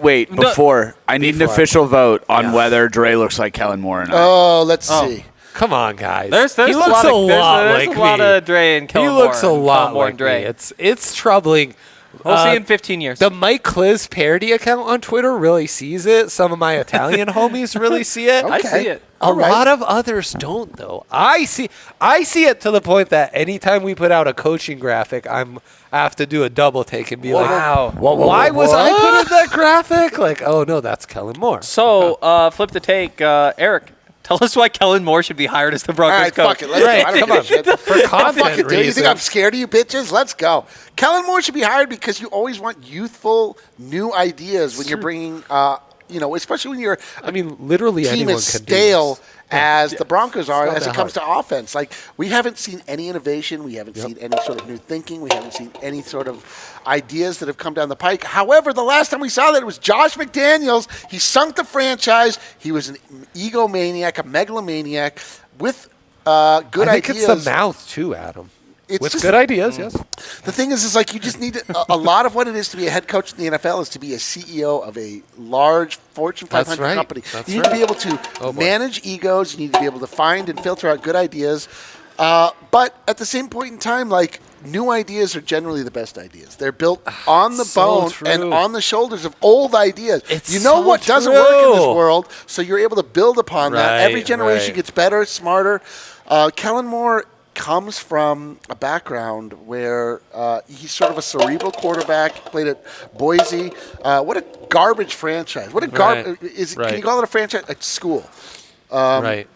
an official vote on whether Dre looks like Kellen Moore or not. Oh, let's see. Come on, guys. there's he a looks lot of, a lot there's like a lot me. of Dre and Kellen He looks a Moore, lot Kellen Moore like and Dre. me. It's troubling We'll see in 15 years. The Mike Kliz parody account on Twitter really sees it. Some of my Italian homies really see it. Okay. I see it. A lot of others don't, though. I see it to the point that anytime we put out a coaching graphic, I have to do a double take and be like, why was I put in that graphic? Like, oh, no, that's Kellen Moore. So, flip the take. Eric, tell us why Kellen Moore should be hired as the Broncos All right, coach. fuck it. Let's go. I don't give a shit. For content Dude, you reasons. think I'm scared of you bitches? Let's go. Kellen Moore should be hired because you always want youthful, new ideas when you're bringing, especially when you're literally team anyone is can stale do this. as the Broncos are not as it that comes to offense. Like, we haven't seen any innovation. We haven't seen any sort of new thinking. We haven't seen any sort of ideas that have come down the pike. However, the last time we saw that, it was Josh McDaniels. He sunk the franchise. He was an egomaniac, a megalomaniac with good ideas. I think it's the mouth, too, Adam. It's with just, good ideas, yes. The thing is like you just need a lot of what it is to be a head coach in the NFL is to be a CEO of a large Fortune 500 company. You need to be able to manage egos. You need to be able to find and filter out good ideas. But at the same point in time, like, new ideas are generally the best ideas. They're built on the bone and on the shoulders of old ideas. What doesn't work in this world, so you're able to build upon that. Every generation gets better, smarter. Kellen Moore comes from a background where he's sort of a cerebral quarterback, played at Boise. What a garbage franchise. What a garbage can you call it a franchise? A school. Right.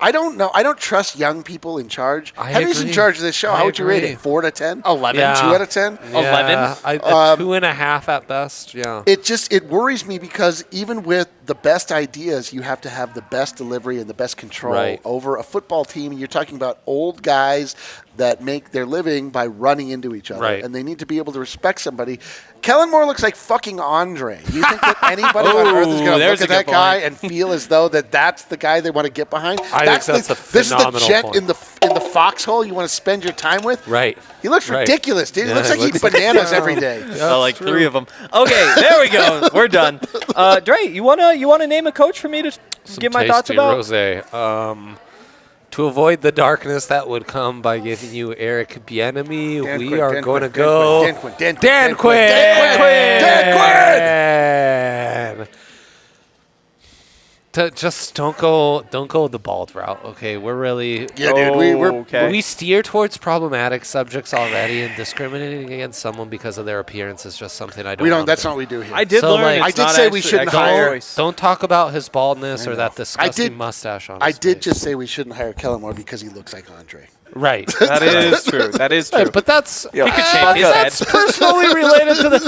I don't know. I don't trust young people in charge. Who's in charge of this show? How would you rate it? 4 to 10? 11. Yeah. 2 out of 10? Yeah, 11? 2.5 at best, yeah. It worries me because even with the best ideas, you have to have the best delivery and the best control over a football team. And you're talking about old guys that make their living by running into each other. And they need to be able to respect somebody. Kellen Moore looks like fucking Andre. You think that anybody on earth is going to look at that guy and feel as though that's the guy they want to get behind? This is the gent point. in the foxhole you want to spend your time with? Right. He looks ridiculous, dude. He looks like he eats bananas every day. Like 3 of them. Okay, there we go. We're done. Dre, you wanna name a coach for me to give my thoughts about? Rosé. To avoid the darkness that would come by giving you Eric Bieniemy, we are going to go Dan Quinn. Just don't go the bald route, okay? We're really we steer towards problematic subjects already, and discriminating against someone because of their appearance is just something I don't. We don't. That's not what we do here. I did learn. I did say we shouldn't hire. Don't talk about his baldness or that disgusting mustache on his I did face. just say we shouldn't hire Kellen Moore because he looks like Andre. Right. That is true. That is true. But that's he could shave his head. That's personally related to the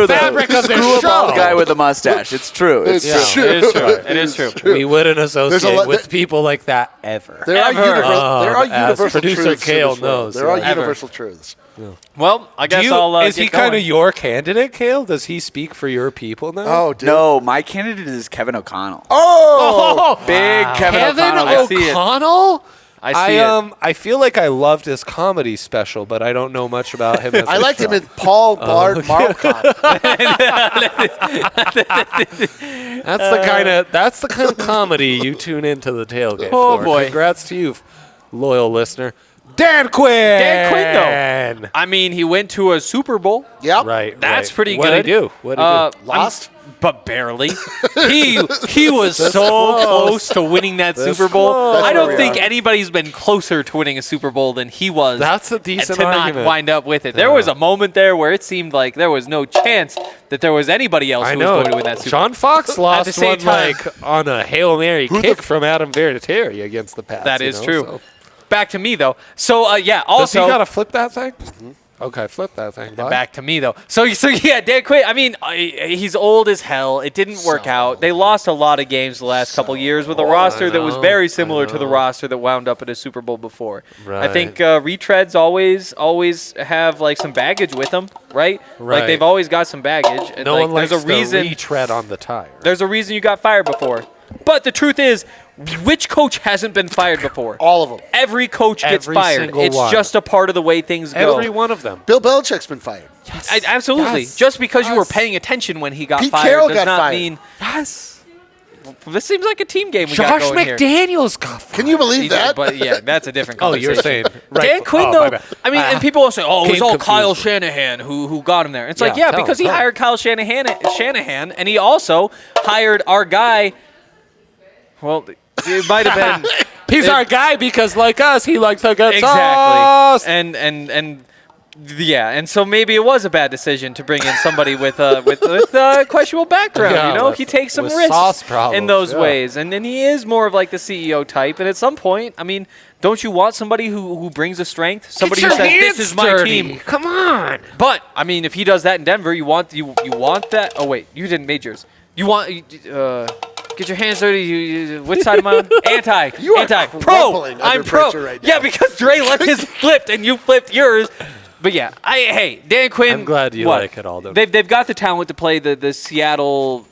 fabric of their Screw a show. bald guy with a mustache. It's true. It's true. It is true. It is true. We wouldn't associate with people like that ever. There are universal producer truths. Kale knows. There are universal truths. Yeah. Well, I guess I'll is he kind of your candidate, Kale? Does he speak for your people now? Oh, dude. No, my candidate is Kevin O'Connell. Oh, big Kevin O'Connell. I see it. O'Connell? I see it. I feel like I loved his comedy special, but I don't know much about him. I liked him in Paul Blart Mall Cop. That's the kind of comedy you tune into the tailgate Oh, for. boy. Congrats to you, loyal listener. Dan Quinn. Dan Quinn, though. I mean, he went to a Super Bowl. Yep. Right. That's pretty What'd good. What did he do? Lost? But barely. he was so close to winning that Super Bowl. I don't think anybody's been closer to winning a Super Bowl than he was. That's a decent to argument. not wind up with it. There was a moment there where it seemed like there was no chance that there was anybody else who was going to win that Super Bowl. John Fox lost the same one time. on a Hail Mary kick from Adam Vinatieri against the Pats. That is true. So. Back to me, though. So, also... Does he got to flip that thing? Mm-hmm. Okay, flip that thing. Bye. Back to me, though. So yeah, Dan Quinn, I mean, he's old as hell. It didn't work out. They lost a lot of games the last couple years with a roster that was very similar to the roster that wound up at a Super Bowl before. Right. I think retreads always have, like, some baggage with them, right? Like, they've always got some baggage. And, no like, one likes there's a reason, the retread on the tire. There's a reason you got fired before. But the truth is, which coach hasn't been fired before? All of them. Every coach gets Every fired. single It's one. just a part of the way things go. Every one of them. Bill Belichick's been fired. Absolutely. Yes. Just because you were paying attention when he got Pete fired Carroll does got not fired. mean... Yes. this seems like a team game we got Josh going here. McDaniels got Can you believe that? But yeah, that's a different Oh, conversation. you're saying right. Dan Quinn, my though, bad. I mean, and people will say, "Oh, it was Game all confused. Kyle Shanahan who got him there." It's like, Yeah, yeah, tell because him, he tell him. hired Kyle Shanahan, and he also hired our guy. Well, it might have been. He's our guy because, like us, he likes to get Exactly. sauce. And yeah, and so maybe it was a bad decision to bring in somebody with questionable background. Yeah, you know, with- he takes some with sauce risks problems, in those yeah. ways, and then he is more of like the CEO type. And at some point, I mean, don't you want somebody who brings a strength, somebody who Get your says hands this is my dirty. team? Come on. But I mean, if he does that in Denver, you want that. Oh wait, you didn't majors. You want get your hands dirty. You which side am I on? Anti. You are anti. Pro. crumpling under I'm pro. pressure right Yeah, now. because Dre left his flipped and you flipped yours. But yeah, hey, Dan Quinn. I'm glad you like it all. They've got the talent to play the Seattle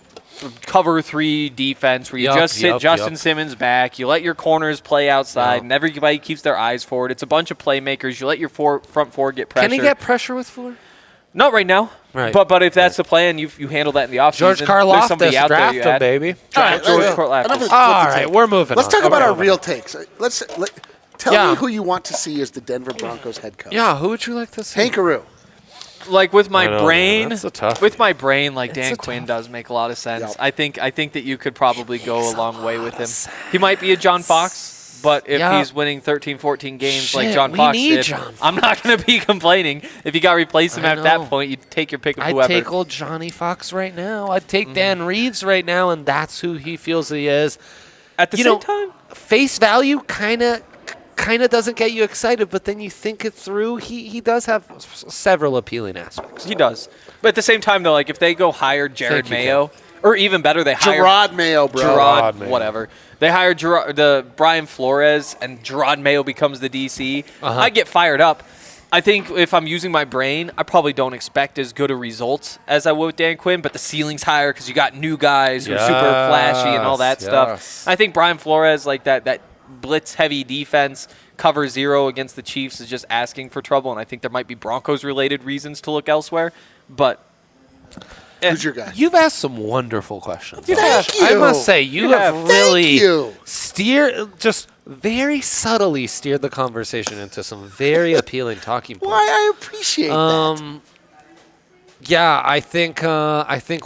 cover 3 defense where you just sit Justin Simmons back. You let your corners play outside, and everybody keeps their eyes forward. It's a bunch of playmakers. You let your front four get pressure. Can he get pressure with Fuller? Not right now. Right. But if that's the plan, you handle that in the offseason. George There's Karlaftis, somebody out there draft you him, add. baby. Draft All right, George Karlaftis. All right, we're moving Let's on. talk about Okay, our okay. real takes. Tell Yeah. me who you want to see as the Denver Broncos head coach. Yeah, who would you like to see? Hank Carew. Like with my I know, man, brain, that's a tough with my brain, like It's Dan a Quinn tough- does make a lot of sense. Yep. I think that you could probably go a long way with him. He might be a John Fox, but if Yeah. he's winning 13, 14 games like Shit, John we Fox need did, John I'm not going to be complaining. If you got to replace him I at that know. point, you take your pick of I'd whoever. take old Johnny Fox right now. I'd take Dan Reeves right now, and that's who he feels he is. At the You same know, time, face value kind of doesn't get you excited, but then you think it through. He does have several appealing aspects. he does. But at the same time, though, like if they go hire Jared Thank you, Mayo, or even better, they hire Gerard Mayo, bro. Gerard, Mayo. whatever. They hired the Brian Flores, and Gerard Mayo becomes the DC. I get fired up. I think if I'm using my brain, I probably don't expect as good a results as I would with Dan Quinn, but the ceiling's higher because you got new guys who are super flashy and all that Yes. stuff. I think Brian Flores, like that blitz-heavy defense, cover 0 against the Chiefs is just asking for trouble, and I think there might be Broncos-related reasons to look elsewhere. But Who's your guy? You've asked some wonderful questions. Thank I you. must say, you have Thank really you. just very subtly steered the conversation into some very appealing talking points. Why I appreciate that. Yeah, I think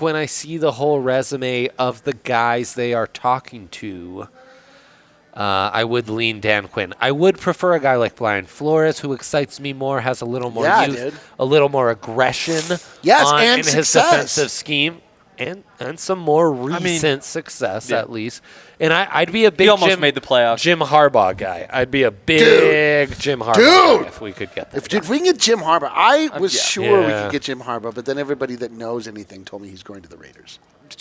when I see the whole resume of the guys they are talking to, I would lean Dan Quinn. I would prefer a guy like Brian Flores, who excites me more, has a little more Yeah, youth, dude. a little more aggression Yes, in and his success. defensive scheme, and some more recent success at least. And I'd be a big he almost made the playoffs. Jim Harbaugh guy. I'd be a big Jim Harbaugh guy if we could get that. If we can get Jim Harbaugh, I was sure we Yeah. could get Jim Harbaugh, but then everybody that knows anything told me he's going to the Raiders.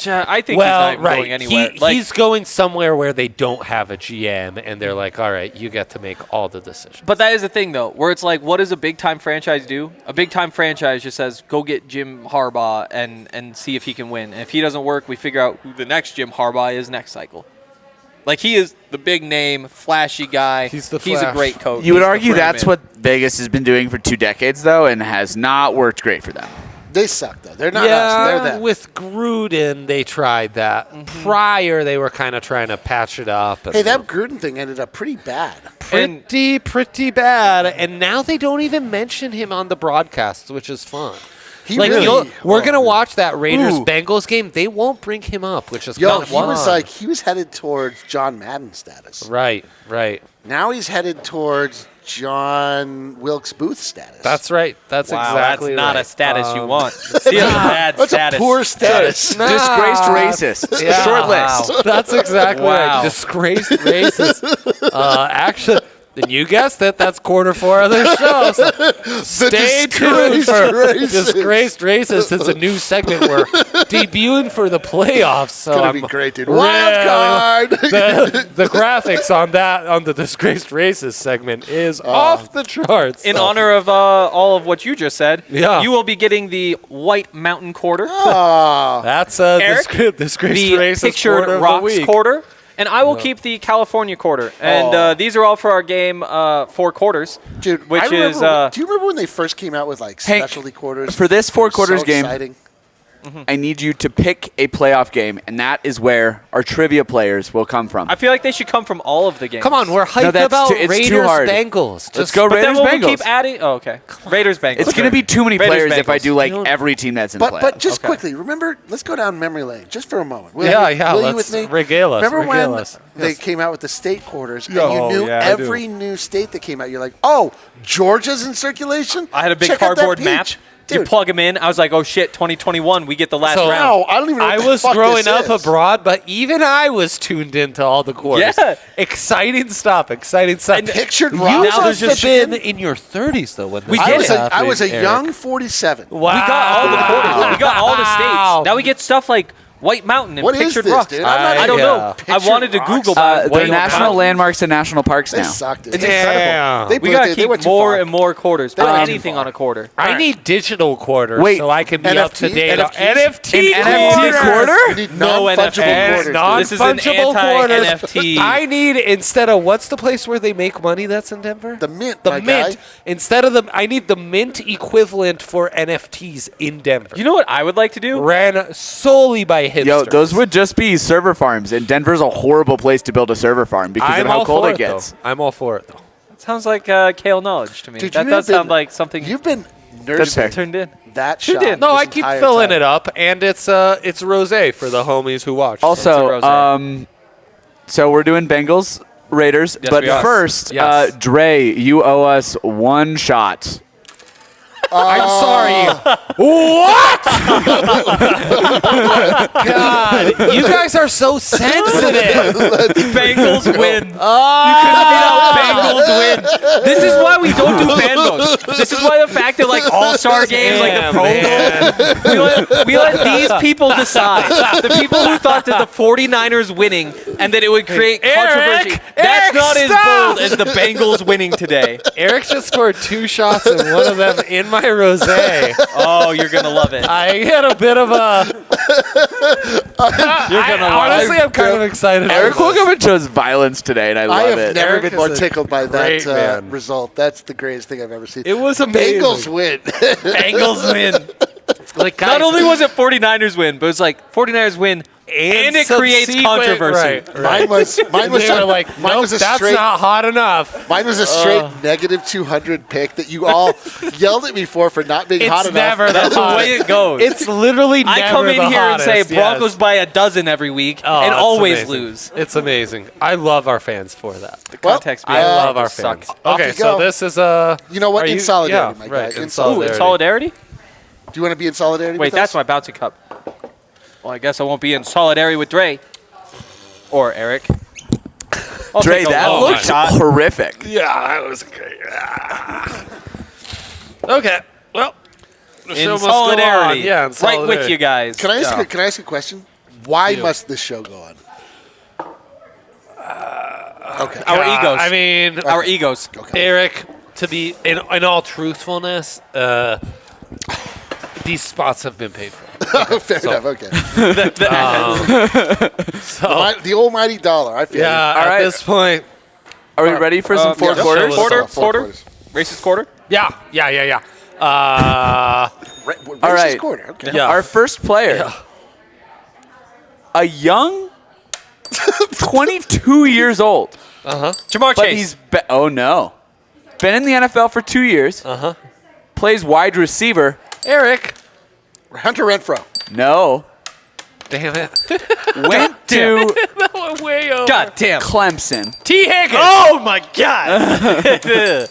I think Well, he's not right. going anywhere. He's going somewhere where they don't have a GM, and they're like, all right, you get to make all the decisions. But that is the thing, though, where it's like, what does a big-time franchise do? A big-time franchise just says, go get Jim Harbaugh and see if he can win. And if he doesn't work, we figure out who the next Jim Harbaugh is next cycle. Like, he is the big name, flashy guy. He's the He's a Flash. great coach. You would He's the argue frame that's in. what Vegas has been doing for 2 decades, though, and has not worked great for them. They suck, though. They're not us. They're them. with Gruden, they tried that. Prior, they were kind of trying to patch it up. Hey, that Gruden thing ended up pretty bad. pretty bad. And now they don't even mention him on the broadcasts, which is fun. He Like really, we're gonna watch that Ooh. Raiders-Bengals game. They won't bring him up, which is Yo, kind of fun. he was headed towards John Madden status. Right. Now he's headed towards John Wilkes Booth status. That's right. That's Wow, exactly that's not right. a status you want. See, that's a bad That's status. a poor status. Nah. Disgraced racist. Yeah. Short list. That's exactly Wow. right. Disgraced racist. Actually, then you guessed it. That's quarter 4 of the show. So stay tuned Disgraced for Racist. Disgraced Racist. It's a new segment we're debuting for the playoffs. So Gonna I'm be great, dude. really- Wild card. the graphics on the Disgraced Racist segment is off the charts. In honor of all of what you just said, Yeah. you will be getting the White Mountain Quarter, That's a Eric, Disgraced the Racist Pictured quarter of the Rocks week. Quarter, and I will keep the California Quarter. And these are all for our game 4 quarters, Dude, which I remember, is do you remember when they first came out with like Hank, specialty quarters? for this 4 It was quarters so game, exciting. I need you to pick a playoff game, and that is where our trivia players will come from. I feel like they should come from all of the games. Come on, we're hyped about Raiders Bengals. Let's go but Raiders then Bengals. we'll keep adding. Oh, okay. Raiders Bengals. It's going to be too many Raiders, players if I Bengals. do like every team that's in the playoffs. But just quickly, remember, let's go down memory lane just for a moment. Will you let's with me? regale us. Remember regale when us. they came out with the state quarters, and Oh, you knew yeah, I every new state that came out. You're like, oh, Georgia's in circulation? I had a big Check out that cardboard map. page. You Dude. plug them in. I was like, oh, shit, 2021, we get the last round. No, I don't even know what I the was fuck growing this up is. abroad, but even I was tuned into all the quarters. Yeah. Exciting stuff. Exciting stuff. I pictured you Rob now as there's just Michigan. been in your 30s though. When We this did was it. I was a happening, young Eric. 47. Wow. We got all the quarters. We got all the states. Now we get stuff like White Mountain and What is Pictured this, Rocks. dude? I'm not I don't even- know. I Pictured wanted to Rocks? Google, but They're White national Mountain. landmarks and national parks They now. sucked. It's Damn. incredible. We gotta they keep went too more far. and more quarters. They Put went too anything far. on a quarter. I need digital quarters Wait, so I can be up to NFT? date. on NFTs? NFT An NFT quarter? You need No non-fungible NFT. quarters. This is an Non-fungible quarters. anti-NFT. I need, instead of, what's the place where they make money that's in Denver? The Mint, The my Mint. guy. Instead of the, I need the Mint equivalent for NFTs in Denver. You know what I would like to do? Ran solely by hipsters. Yo, those would just be server farms, and Denver's a horrible place to build a server farm because I'm of how all cold for it it, gets. though. I'm all for it, though. Sounds like Kale knowledge to me. Dude, that you does have sound been- like something You've been That's fair. nursing turned in. that You shot. did. No, this I keep entire filling time. it up, and it's rosé for the homies who watch. Also, It's a rosé. so we're doing Bengals, Raiders, Yes, but we are. first, Yes. Dre, you owe us one shot. I'm sorry. What? God, you guys are so sensitive. Bengals win. You couldn't beat out Bengals win. This is why we don't do fan votes. This is why the fact that like all-star games, like the Pro Bowl, we let these people decide. The people who thought that the 49ers winning and that it would create controversy. That's not as bold as the Bengals winning today. Eric just scored 2 shots and one of them in my rosé. Oh, you're gonna love it. I had a bit of a. You're gonna love Honestly, it. I'm kind of excited. Eric about woke up and chose violence today, and I I love have it. never Eric been is more a tickled by great that man. result. That's the greatest thing I've ever seen. It was amazing. Bengals win. Bengals win. Like, Not guys, only was it 49ers win, but it's like 49ers win and it creates subsequent- controversy. Right. Mine was mine was They were like, mine nope, was a that's straight not hot enough. mine was a straight negative 200 pick that you all yelled at me for not being hot It's enough. never That's the the hottest. way it goes. It's literally never I come in the here hottest, and say yes. Broncos by a dozen every week Oh, and it's always amazing. lose. It's amazing. I love our fans for that. Well, Context I behind love it our sucks. fans. Off Okay, you so go. this is You know what? are In solidarity, my guy. right, In Ooh, solidarity. in solidarity? Do you want to be in solidarity Wait, with that's us? my bouncy cup. Well, I guess I won't be in solidarity with Dre. Or Eric. I'll Dre, take a that long looked shot. horrific. Yeah, that was great. Okay, well, the show In must go on. solidarity. Yeah, in Right with solidarity. you guys. Can I ask Yeah. can I ask a question? Why must this show go on? Okay. Our God, egos. I mean, Our egos. Eric, to be in all truthfulness, these spots have been paid for. Fair enough. Okay. The almighty dollar. I feel Yeah, you. at right. this point, Are we ready for some fourth yeah. quarters? Quarter. Quarter. Racist quarter. yeah. Racist All right. quarter. Okay. Yeah. Our first player, a young 22 years old, Jamar but Chase. he's oh no, been in the NFL for 2 years. Plays wide receiver. Eric. Hunter Renfro. No, Damn it. went to That went way over. God damn. Clemson. T. Higgins. Oh my god.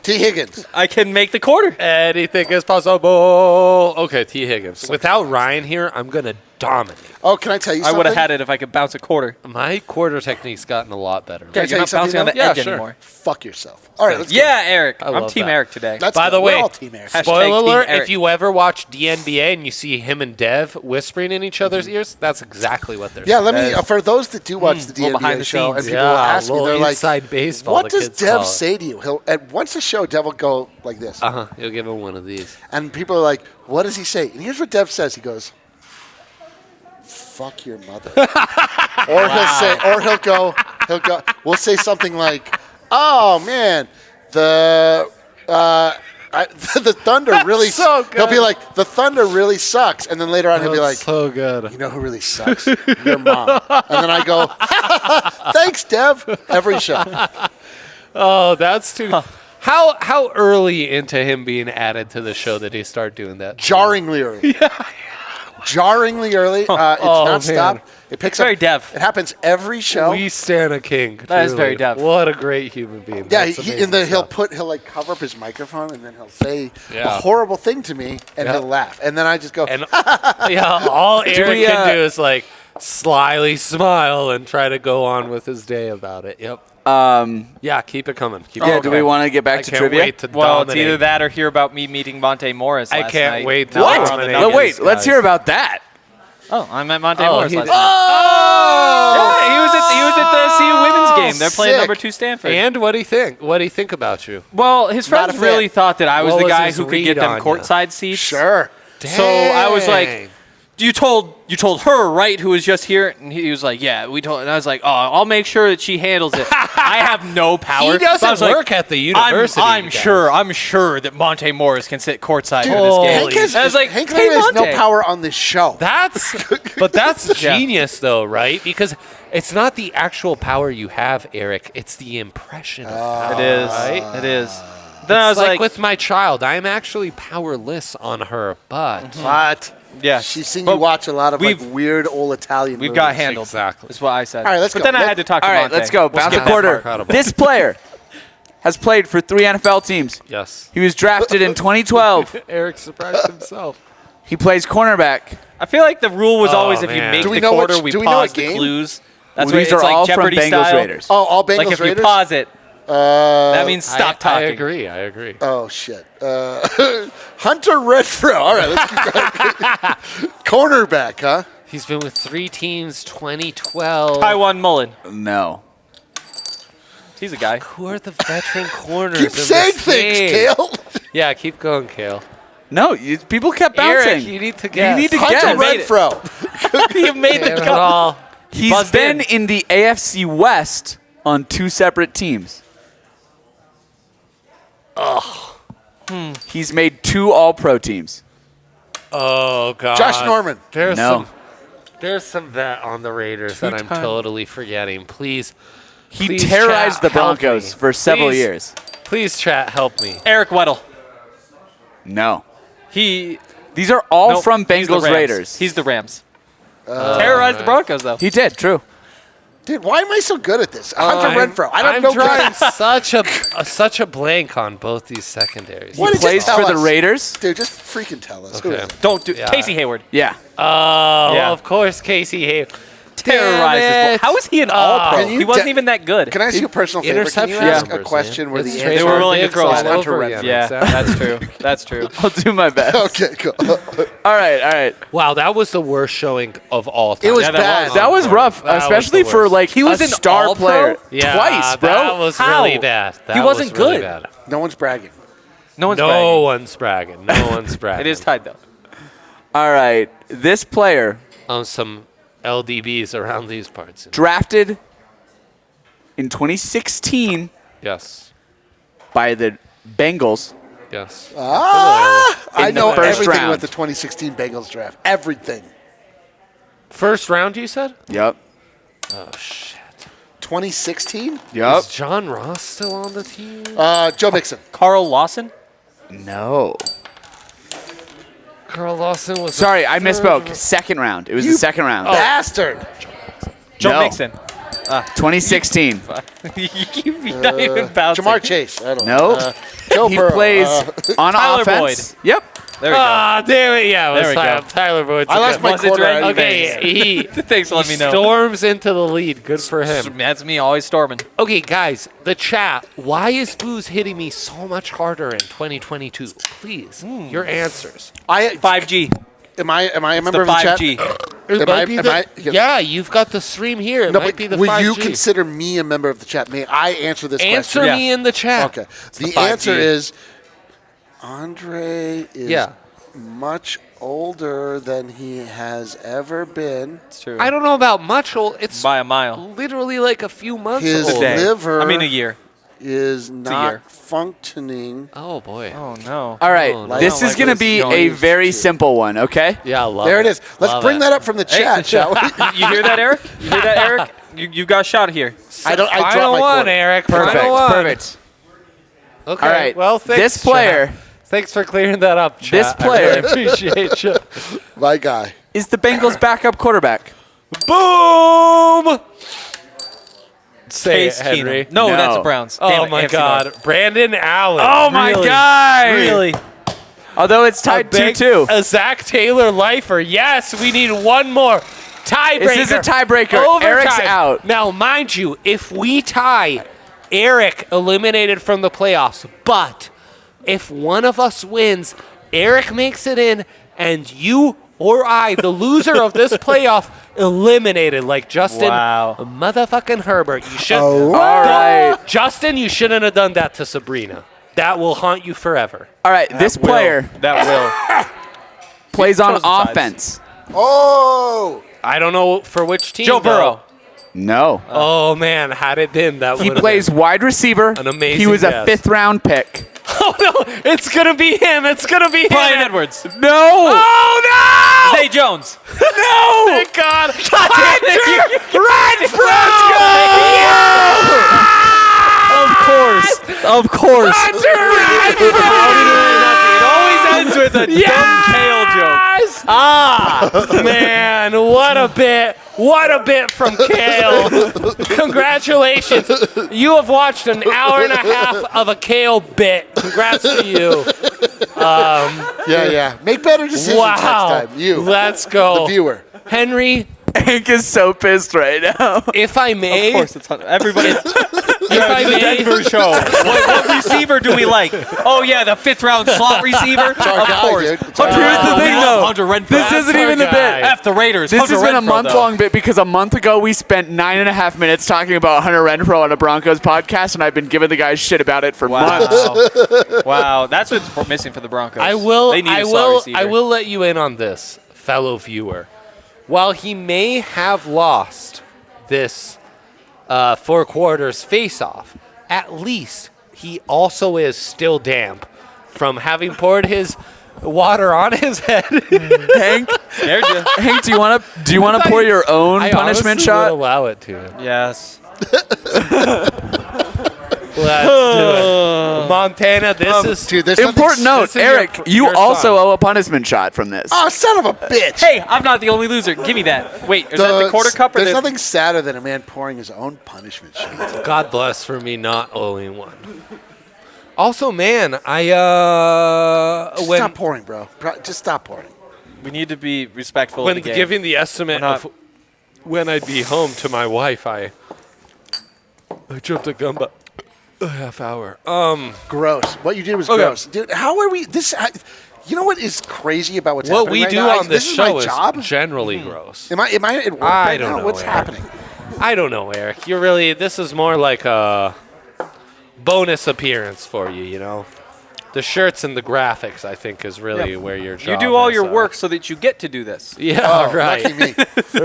T. Higgins. I can make the quarter. Anything is possible. Okay, T. Higgins. Without Ryan here, I'm going to dominate. Oh, can I tell you I something? would have had it if I could bounce a quarter. My quarter technique's gotten a lot better. Can I You're tell you not bouncing something, on the though? Yeah, edge sure. anymore. Fuck yourself. All right, let's go. Yeah, Eric. I I'm love Team that. Eric today. That's By good. the We're way, all Team Eric. Hashtag spoiler Team alert, Eric. if you ever watch DNVA and you see him and Dev whispering in each other's ears, that's exactly what they're Yeah, saying. let me. For those that do watch the little behind DNVR the show, and scenes. people Yeah, ask me, little they're like, inside baseball, "What the does kids call Dev it." say to you?" He'll at once a show, Dev will go like this, You'll give him one of these. and people are like, "What does he say?" And here's what Dev says. He goes, "Fuck your mother," or he'll go. We'll say something like, "Oh man, the the Thunder really. So good. He'll be like, the Thunder really sucks, and then later on he'll be like, so good. you know who really sucks? Your mom. And then I go, thanks, Dev. Every show. Oh, that's too. How early into him being added to the show did he start doing that? Jarringly early. Jarringly early. It's nonstop. It picks Very up. Dev. It happens every show. We stand a king. That is truly. very Dev. What a great human being. Yeah, That's he, amazing and then he'll stuff. like cover up his microphone, and then he'll say a Yeah. horrible thing to me, and he'll laugh, and then I just go, And all Eric we, can do is like slyly smile and try to go on with his day about it. Yep. Yeah, keep it coming. Keep Yeah, it do coming. we want to get back I to can't trivia? wait to Well, it's dominate. either that or hear about me meeting Monte Morris I last can't night. wait to Now we're on the dominate. Nuggets. No, wait. Let's guys. hear about that. Oh, I met Monte Oh, Morris he last did. night. Yeah, he was at the CU women's game. They're playing sick. number 2 Stanford. And what do you think? What do you think about you? Well, his Not friends a fan. really thought that I was What the was guy his who could read get them on ya? courtside seats. sure. So I was like, Dang. you told her, right, who was just here? And he was like, yeah, we told. And I was like, oh, I'll make sure that she handles it. I have no power. He But I doesn't was like, work at the university. I'm guys. sure that Monte Morris can sit courtside for Dude, this game. Hank has, I was like, Hank hey, has no Monte. power on this show. That's Yeah. genius though, right? Because it's not the actual power you have, Eric. It's the impression of power. It is. Right? It is. Then I was It's like, with my child. I am actually powerless on her, but But yeah, she's seen But you watch a lot of like we've- weird old Italian we've movies. got handled. Exactly. Is what I said. All right, let's but go. then I had to talk to All right, Monte. let's go. We'll Bounce skip a that quarter. part. Incredible. This player has played for 3 NFL teams. Yes. He was drafted in 2012. Eric surprised himself. He plays cornerback. I feel like the rule was Oh, always if you man. make Do we the know quarter, which- we do we know pause what the game? clues. That's These what, it's are like all Jeopardy from Bengals style. Raiders. Oh, all Bengals Like if Raiders? you pause it, that means stop I talking. agree. I agree. Oh shit. Hunter Renfro. All right, let's keep going. Cornerback, huh? He's been with 3 teams, 2012. Taiwan Mullen. No. He's a guy. Who are the veteran corners? Keep in saying this things, game? Kale. Yeah, keep going, Kale. No, people kept bouncing. Eric, you need to guess. You need to Hunter guess. made it. Renfro. You made Damn the it cut. all. He's Buzzed been in. in the AFC West on 2 separate teams. He's made 2 All-Pro teams. Oh God. Josh Norman. No. There's some vet on the Raiders that I'm Two-time- totally forgetting. Please. He please, terrorized chat, the help Broncos me. for several Please. years. Please, chat, help me. Eric Weddle. No. He These are all nope, from he's the Bengals Rams. Raiders. He's the Rams. Terrorized the Broncos though. He did, true. Dude, why am I so good at this? Hunter Renfro. I don't I'm know. drawing such a blank on both these secondaries. What He did you plays tell for the us? Raiders. Dude, just freaking tell us. Who Okay. is it? Don't do Yeah. Casey Hayward. Yeah. Oh, Yeah. of course, Casey Hay. Terrorized Damn this it. ball. How is he an all-pro? Can you He wasn't de- even that good. Can I ask you a personal favor? Can you Interception ask a numbers, question man. where It's the straight They answer were on willing to dibs throw all it. Hunter over Renfro. again. Yeah, Exactly. that's true. That's true. I'll do my best. Okay, cool. All right. Wow, that was the worst showing of all time. It was Yeah, that bad. was. That was rough, That was especially the for worst. like He was a an star all-pro? player Yeah, twice, bro. That was How? really bad. That He wasn't was really good. bad. No one's bragging. No one's No bragging. one's bragging. No one's bragging. It is tied though. All right. This player Some LDBs around these parts. drafted in 2016 Yes. by the Bengals. Yes. I In the know first everything round. about the 2016 Bengals draft. Everything. First round, you said? Yep. Oh, shit. 2016? Yep. Is John Ross still on the team? Joe Mixon. Carl Lawson. No. Carl Lawson was. Sorry, I third misspoke. round. Second round. It was You the second round. Bastard. Joe No. Mixon. 2016. You're not even bouncing. Jamar Chase. I don't No. know. Joe He Burrow. plays on Tyler offense. Yep. There we go. Ah, damn it. Yeah, it There was we go. Tyler Boyd's. I lost my Was it quarter. right? Okay, he Thanks for letting me know. storms into the lead. Good for him. That's me always storming. Okay, guys, the chat. Why is Booze hitting me so much harder in 2022? Please, your answers. 5G. Am I a member The of the chat? 5G. It Am might I- be am the- I- yeah, you've got the stream here. It No, might but be the will 5G. you consider me a member of the chat? May I answer this Answer question? me in the chat. Okay. The 5G. answer is Andre is Yeah. much older than he has ever been. It's true. I don't know about much old. It's By a mile. literally like a few months His old. Day. liver I mean a year. is not functioning. Oh, boy. Oh, no. All right, Oh, no. this is going to be a very simple one, okay? Yeah, I love There it is. Let's Love bring it. that up from the chat, shall we? You hear that, Eric? You hear that, Eric? You got shot here. I dropped my Final one, quarter. Eric. Perfect, Final one. perfect. Okay. All right, Well, thanks, this player chat. Thanks for clearing that up, chat. This player- I really appreciate you. My guy. is the Bengals' backup quarterback. Boom! Say Case it, Henry. Keenum. No, No. that's the Browns. Oh, Damn it, my AFC God. North. Brandon Allen. Oh, my Really? guy! Really? Although it's tied 2-2. A Zach Taylor lifer. Yes, we need one more. Tiebreaker. This is a tiebreaker. Overtime. Eric's out. Now, mind you, if we tie, Eric eliminated from the playoffs. But if one of us wins, Eric makes it in, and you or I, the loser of this playoff, eliminated like Justin motherfucking Herbert. You should. Oh. All right. Justin, you shouldn't have done that to Sabrina. That will haunt you forever. All right, this player That will. plays on chosen sides. offense. Oh! I don't know for which team. Joe Burrow. No. Oh man, had it been that He would've plays wide receiver. An amazing He was a guess. 5th-round pick. been- Oh no, it's gonna be him. It's gonna be Brian him. Edwards. No! Oh no! Zay Jones. No! Thank God. Hunter Renfrow! Of course. Hunter Renfrow! It always ends with a dumb kale joke. Yes! Ah, man, what a bit. What a bit from Kale. Congratulations. You have watched an hour and a half of a Kale bit. Congrats to you. Yeah. Make better decisions Wow. next time. You. Let's go. The viewer. Henry, Hank is so pissed right now. if I may. Of course, it's everybody. If I the may. Denver show. What receiver do we like? Oh yeah, the 5th-round slot receiver. our Of guy, course. dude. It's our Hunter Here's the Renfrow. thing, We love though. Hunter Renfrow. This isn't our even the guy. bit. F the Raiders. This Hunter has been a Renfrow, month-long bit because a month ago we spent 9.5 minutes talking about Hunter Renfrow on a Broncos podcast, and I've been giving the guys shit about it for months. Wow. Wow, that's what's missing for the Broncos. I will. They need a slot receiver. I will let you in on this, fellow viewer. While he may have lost this 4 quarters face-off, at least he also is still damp from having poured his water on his head. Hank, Scared you. Hank, do you want to pour your own I punishment honestly shot? would allow it to him. Yes. Let's do it. Montana, this is Dude, there's Important nothing- note, this is Eric, your you also son. owe a punishment shot from this. Oh, son of a bitch. Hey, I'm not the only loser. Give me that. Wait, is that the quarter cup or There's the? nothing sadder than a man pouring his own punishment shot. God bless for me not owing one. Also, man, I when Stop pouring, bro. Just stop pouring. We need to be respectful when of the game. giving the estimate We're not- of when I'd be home to my wife, I jumped the gun but a half hour. Gross. What you did was Okay. gross. Dude, how are we this you know what is crazy about what's What happening we right do now? on this is show my is job? generally gross. Am I at work I right don't now? know, What's Eric. happening? I don't know, Eric. You're really this is more like a bonus appearance for you, you know. The shirts and the graphics, I think, is really where your job You do all is, your work so that you get to do this. Yeah, Oh, right. lucky me.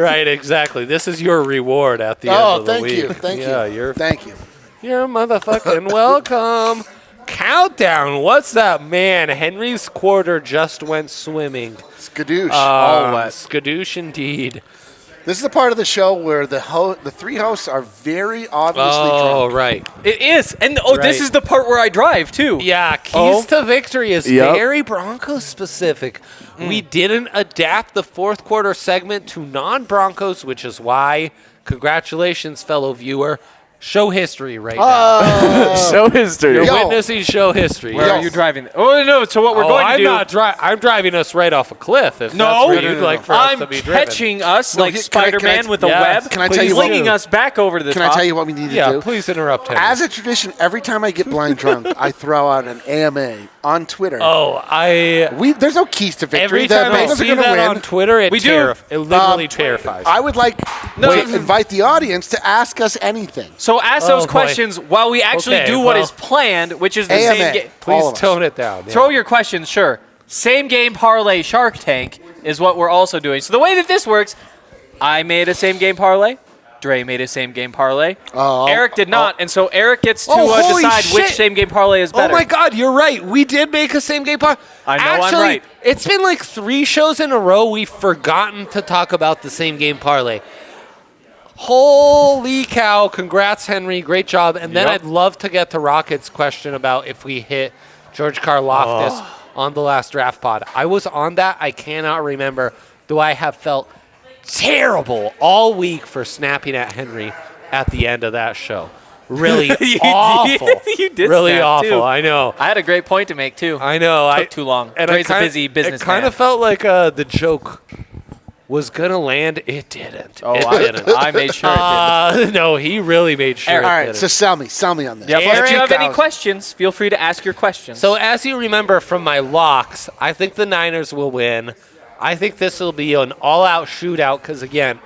Right, exactly. This is your reward at the end Oh, of the thank week. you. Thank yeah, you. Thank you. You're motherfucking welcome. Countdown. What's that, man? Henry's quarter just went swimming. Skadoosh. All wet. Skadoosh indeed. This is the part of the show where the three hosts are very obviously Oh, drunk. right. It is, and this Right. is the part where I drive too. Yeah, keys Oh. to victory is Yep. very Broncos specific. We didn't adapt the 4th quarter segment to non-Broncos, which is why, congratulations, fellow viewer, show history right now. Show history. You're Yo. witnessing show history. Where are you driving? Oh no! So what we're going to I'm do? not I'm driving us right off a cliff. If No. that's where No, you'd like for us I'm to be driven. catching us No, like can I- Spider-Man can I- with a Yes. web. Can I tell you what- flinging us back over to the Can top. I tell you what we need to Yeah, do? please interrupt him. As a tradition, every time I get blind drunk, I throw out an AMA on Twitter. There's no keys to victory. every The time I Bengals are see gonna that win. on Twitter, it We do. it literally terrifies. I would like No. to invite the audience to ask us anything. So ask Oh, those boy. questions while we actually Okay, do what well- is planned, which is the AMA. same game. all Please of us. tone it down. yeah. Throw your questions, sure. Same game parlay Shark Tank is what we're also doing. So the way that this works, I made a same game parlay. Dre made a same-game parlay. Oh. Eric did not, and so Eric gets to holy decide which shit. same-game parlay is better. Oh my God, you're right. We did make a same game parlay. I know Actually, I'm right. It's been like 3 shows in a row we've forgotten to talk about the same game parlay. Holy cow. Congrats, Henry. Great job. And then I'd love to get to Rocket's question about if we hit George Karlaftis on the last draft pod. I was on that. I cannot remember. Do I have felt terrible all week for snapping at Henry at the end of that show? Really awful. You did really snap, awful. too. I know. I had a great point to make, too. I know. Took too long. And Dre's a busy businessman. It kind of felt like the joke was going to land. It didn't. Oh, it didn't. I made sure it didn't. No, he really made sure All it right, didn't. so sell me on this. Yeah, but if you have any 2,000. questions, feel free to ask your questions. So as you remember from my locks, I think the Niners will win. I think this will be an all-out shootout because, again,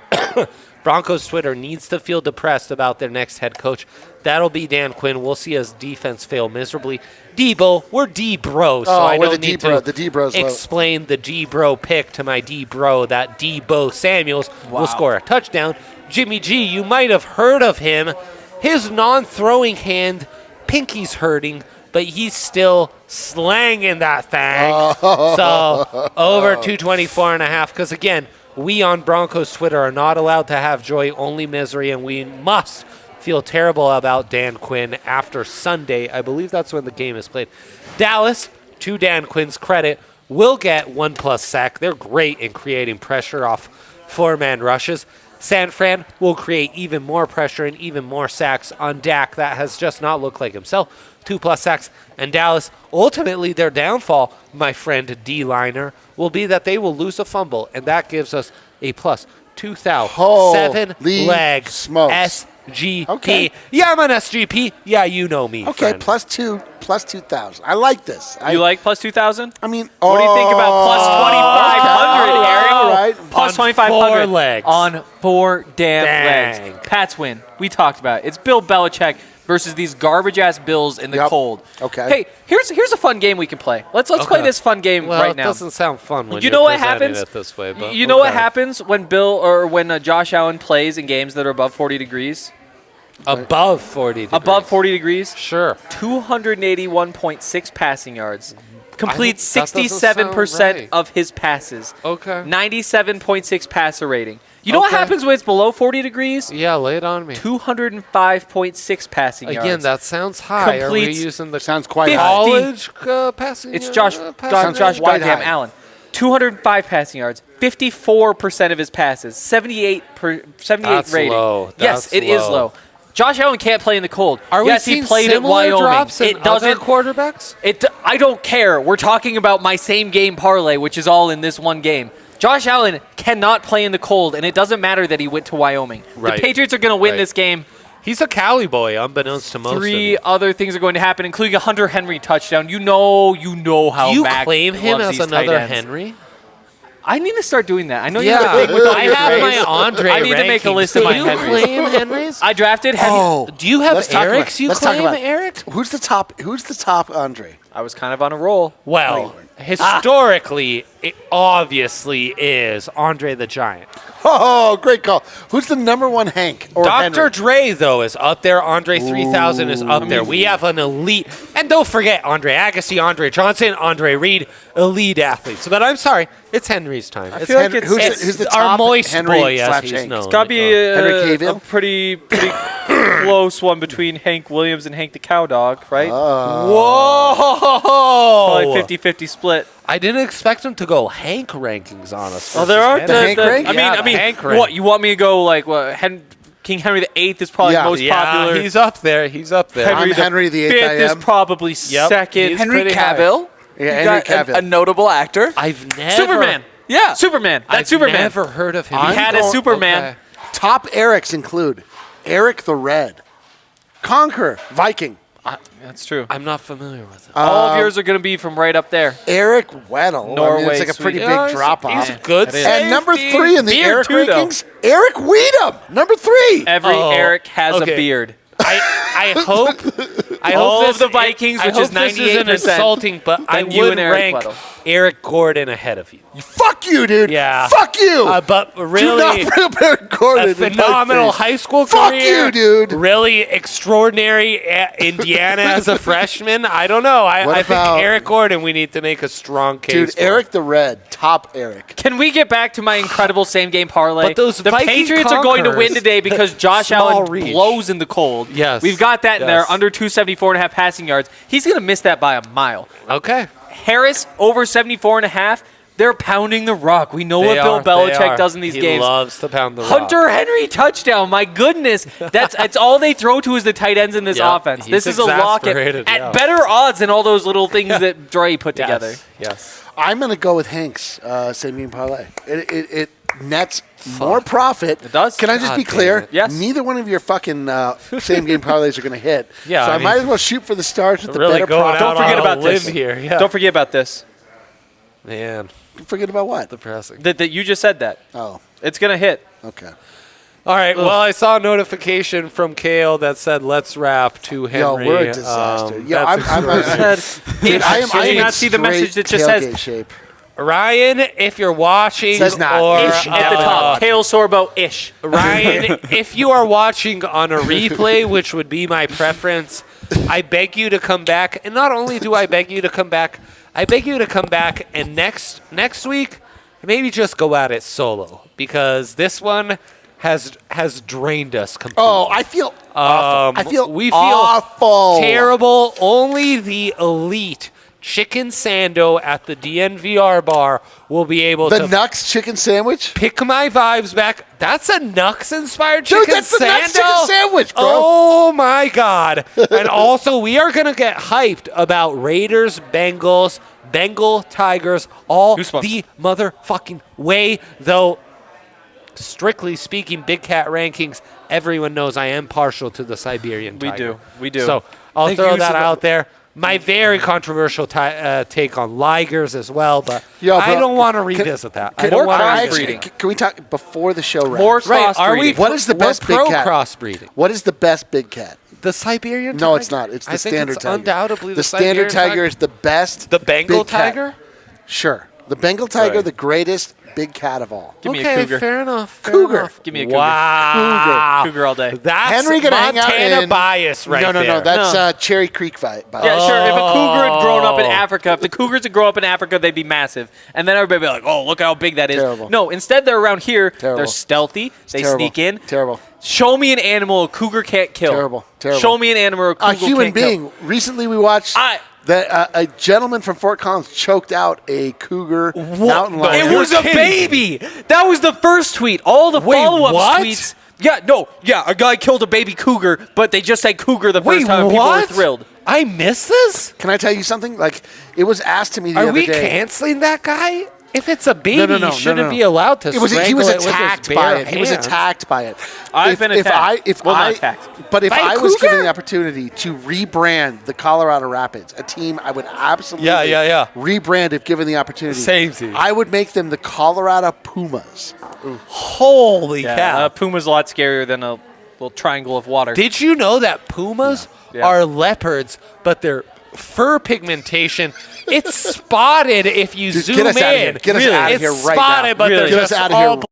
Broncos Twitter needs to feel depressed about their next head coach. That'll be Dan Quinn. We'll see his defense fail miserably. Debo, we're D-bro, so I we're don't the need D-bro. to The D-bro's low. explain the D-bro pick to my D-bro, that Debo Samuels will score a touchdown. Jimmy G, you might have heard of him. His non-throwing hand, pinky's hurting, but he's still slanging that thing. So over 224.5, because again, we on Broncos Twitter are not allowed to have joy, only misery, and we must feel terrible about Dan Quinn after Sunday. I believe that's when the game is played. Dallas, to Dan Quinn's credit, will get 1+ sack. They're great in creating pressure off 4-man rushes. San Fran will create even more pressure and even more sacks on Dak. That has just not looked like himself. 2+ sacks. And Dallas, ultimately their downfall, my friend D-liner, will be that they will lose a fumble, and that gives us a plus 2,000. Holy 7-leg smokes. SGP. Okay. Yeah, I'm an SGP. Yeah, you know me, Okay, friend. plus 2,000. I like this. you like plus 2,000? I mean, What do you think about plus 2,500, Eric? All right. Plus On 2,500 4 legs. on 4 damn Dang. legs. Pats win. We talked about it. It's Bill Belichick versus these garbage-ass Bills in the Yep. cold. Okay. Hey, here's a fun game we can play. Let's play this fun game Well, right now. it doesn't sound fun when You you're know what presenting happens? it this way, but You know what okay. happens when Josh Allen plays in games that are above 40 degrees? Above 40 degrees. Above 40 degrees? Sure. 281.6 passing yards. Completes that doesn't 67% sound right. of his passes. Okay. 97.6 passer rating. You know what Okay. happens when it's below 40 degrees? Yeah, lay it on me. 205.6 passing yards. Again, that sounds high. Are we Completes using the Sounds quite 50. high. college passing? It's Josh Sounds Josh white goddamn high. Allen. 205 passing yards. 54% of his passes. 78 That's rating. low. Yes, That's it is low. low. Josh Allen can't play in the cold. Are we yes, seeing he played at similar Wyoming. drops in It doesn't. other quarterbacks? I don't care. We're talking about my same game parlay, which is all in this one game. Josh Allen cannot play in the cold, and it doesn't matter that he went to Wyoming. Right. The Patriots are going to win Right. this game. He's a Cali boy, unbeknownst to most of 3 you. other things are going to happen, including a Hunter Henry touchdown. You know how Do you Mac claim him loves as these tight another ends. Henry? I need to start doing that. I know Yeah, you're big with all I your have grades. my Andre I need to make a rankings. list of my Do you Henrys. claim Henrys? I drafted Henry. Oh, Do you have let's talk about- Eric's? You let's talk claim about- Eric? Who's the top Andre? I was kind of on a roll. Well, historically, it obviously is Andre the Giant. Oh, great call. Who's the number 1 Hank or Dr. Henry? Dre, though, is up there. Andre 3000 is up there. We have an elite. And don't forget Andre Agassi, Andre Johnson, Andre Reed, elite athletes. But I'm sorry, it's Henry's time. I feel like Henry- it's who's the our top moist Henry boy, as slash he's Hank? known. It's got to be Henry a Cavill? pretty close one between Hank Williams and Hank the Cow Dog, right? Whoa! Probably 50-50 split. I didn't expect him to go Hank rankings on us. Oh, there are versus Hank rank? I Yeah, the mean, Hank rank. what you want me to go like? What? King Henry VIII is probably Yeah. most Yeah, popular. he's up there. He's up there. I'm Henry the Eighth Fifth I is am. probably Yep, second. he's Henry pretty high. Cavill. Yeah, You Henry got Cavill. a notable actor. I've never Superman. Yeah. Superman. That's I've Superman. never heard of him. He had a going- Superman. Okay. Top Erics include Eric the Red, Conqueror, Viking, That's true. I'm not familiar with him. All of yours are going to be from right up there. Eric Weddle. Norway, it's like a pretty Sweden. big drop off. He's good. It is. And number safety. 3 in the Beard Eric too, though. rankings, Eric Weedham, number 3. Every Oh, Eric has okay. a beard. I hope. I All hope of the Vikings, I which hope is this isn't 98%, insulting, but I Then you would and Eric rank Weddle. Eric Gordon ahead of you. Fuck you, dude. Yeah. Fuck you. But really, do not put Eric Gordon a phenomenal high school career. Fuck you, dude. Really extraordinary at Indiana as a freshman. I don't know. I think Eric Gordon, we need to make a strong case. Dude, Eric the Red, top Eric. Can we get back to my incredible same-game parlay? But those the Viking Patriots are going to win today because Josh Allen blows in the cold. Yes. We've got that in there, under 274.5 passing yards. He's going to miss that by a mile. Okay. Harris, over 74.5. They're pounding the rock. We know what Bill Belichick does in these games. He loves to pound the rock. Hunter Henry touchdown. My goodness. That's all they throw to is the tight ends in this offense. This is a lock at better odds than all those little things that Dre put together. Yes. I'm going to go with Hank's same game parlay. It nets more profit. It does. Can I just be clear? Yes. Neither one of your fucking same game parlays are going to hit. Yeah. So I might as well shoot for the stars with the really better going profit. Don't forget about this. Here. Yeah. Don't forget about this. Man. Forget about what? Depressing. That you just said that. Oh. It's going to hit. Okay. All right. Well, I saw a notification from Kale that said, "Let's wrap to Henry." Yo, we're a disaster. Did you not see the message that just says shape. Ryan, if you're watching, Says not. or ish at the top? Kale Sorbo ish. Ryan, if you are watching on a replay, which would be my preference, I beg you to come back. And not only do I beg you to come back, I beg you to come back and next week, maybe just go at it solo, because this one has drained us completely. Oh, I feel awful. We feel awful. terrible. Only the elite Chicken Sando at the DNVR bar will be able to Nux chicken sandwich? pick my vibes back. That's a Nux-inspired chicken Dude, that's the Sando? Nux chicken sandwich, bro. Oh, my God. And also, we are going to get hyped about Raiders, Bengals, Bengal Tigers, all Goosebumps. the motherfucking way, though, strictly speaking, Big Cat rankings, everyone knows I am partial to the Siberian Tiger. We do. So I'll throw that out there. My very controversial take on Ligers as well, but I don't want to revisit that. I don't want to crossbreeding. Can we talk before the show wraps? More Right, are we? crossbreeding. What is the best big cat? crossbreeding? What is the best big cat? The Siberian No, tiger? it's not. It's the I think standard it's tiger. undoubtedly the standard Siberian tiger is the best. The Bengal big cat. tiger? Sure. The Bengal tiger, Sorry. the greatest big cat of all. Give me a Okay, cougar. fair enough. Cougar. Give me a cougar. Wow. Cougar all day. That's Henry gonna hang out Montana in- bias right there. No. That's Cherry Creek fight. Yeah, sure. If a cougar had grown up in Africa, if the cougars had grown up in Africa, they'd be massive. And then everybody would be like, oh, look how big that is. Terrible. No, instead they're around here. Terrible. They're stealthy. They terrible. sneak in. Terrible. Show me an animal a cougar can't kill. Terrible. Show me an animal a cougar A human can't being. Recently we watched that a gentleman from Fort Collins choked out a cougar mountain lion. It was a baby. That was the first tweet. All the follow-up what? tweets. A guy killed a baby cougar, but they just said cougar the first time. And people were thrilled. I missed this? Can I tell you something? Like, it was asked to me the other Are we day. canceling that guy? If it's a baby, No. you shouldn't be allowed to He was strangle it attacked with his by bare it. He was hands. attacked by it. I've been attacked. Not attacked. But if By a I was cougar? given the opportunity to rebrand the Colorado Rapids, a team I would absolutely rebrand if given the opportunity. Same team. I would make them the Colorado Pumas. Holy cow. Puma's a lot scarier than a little triangle of water. Did you know that pumas are leopards, but their fur pigmentation, it's spotted if you zoom get us in. out of here. Get us out of It's here right spotted, now. but they're Get us just out of all here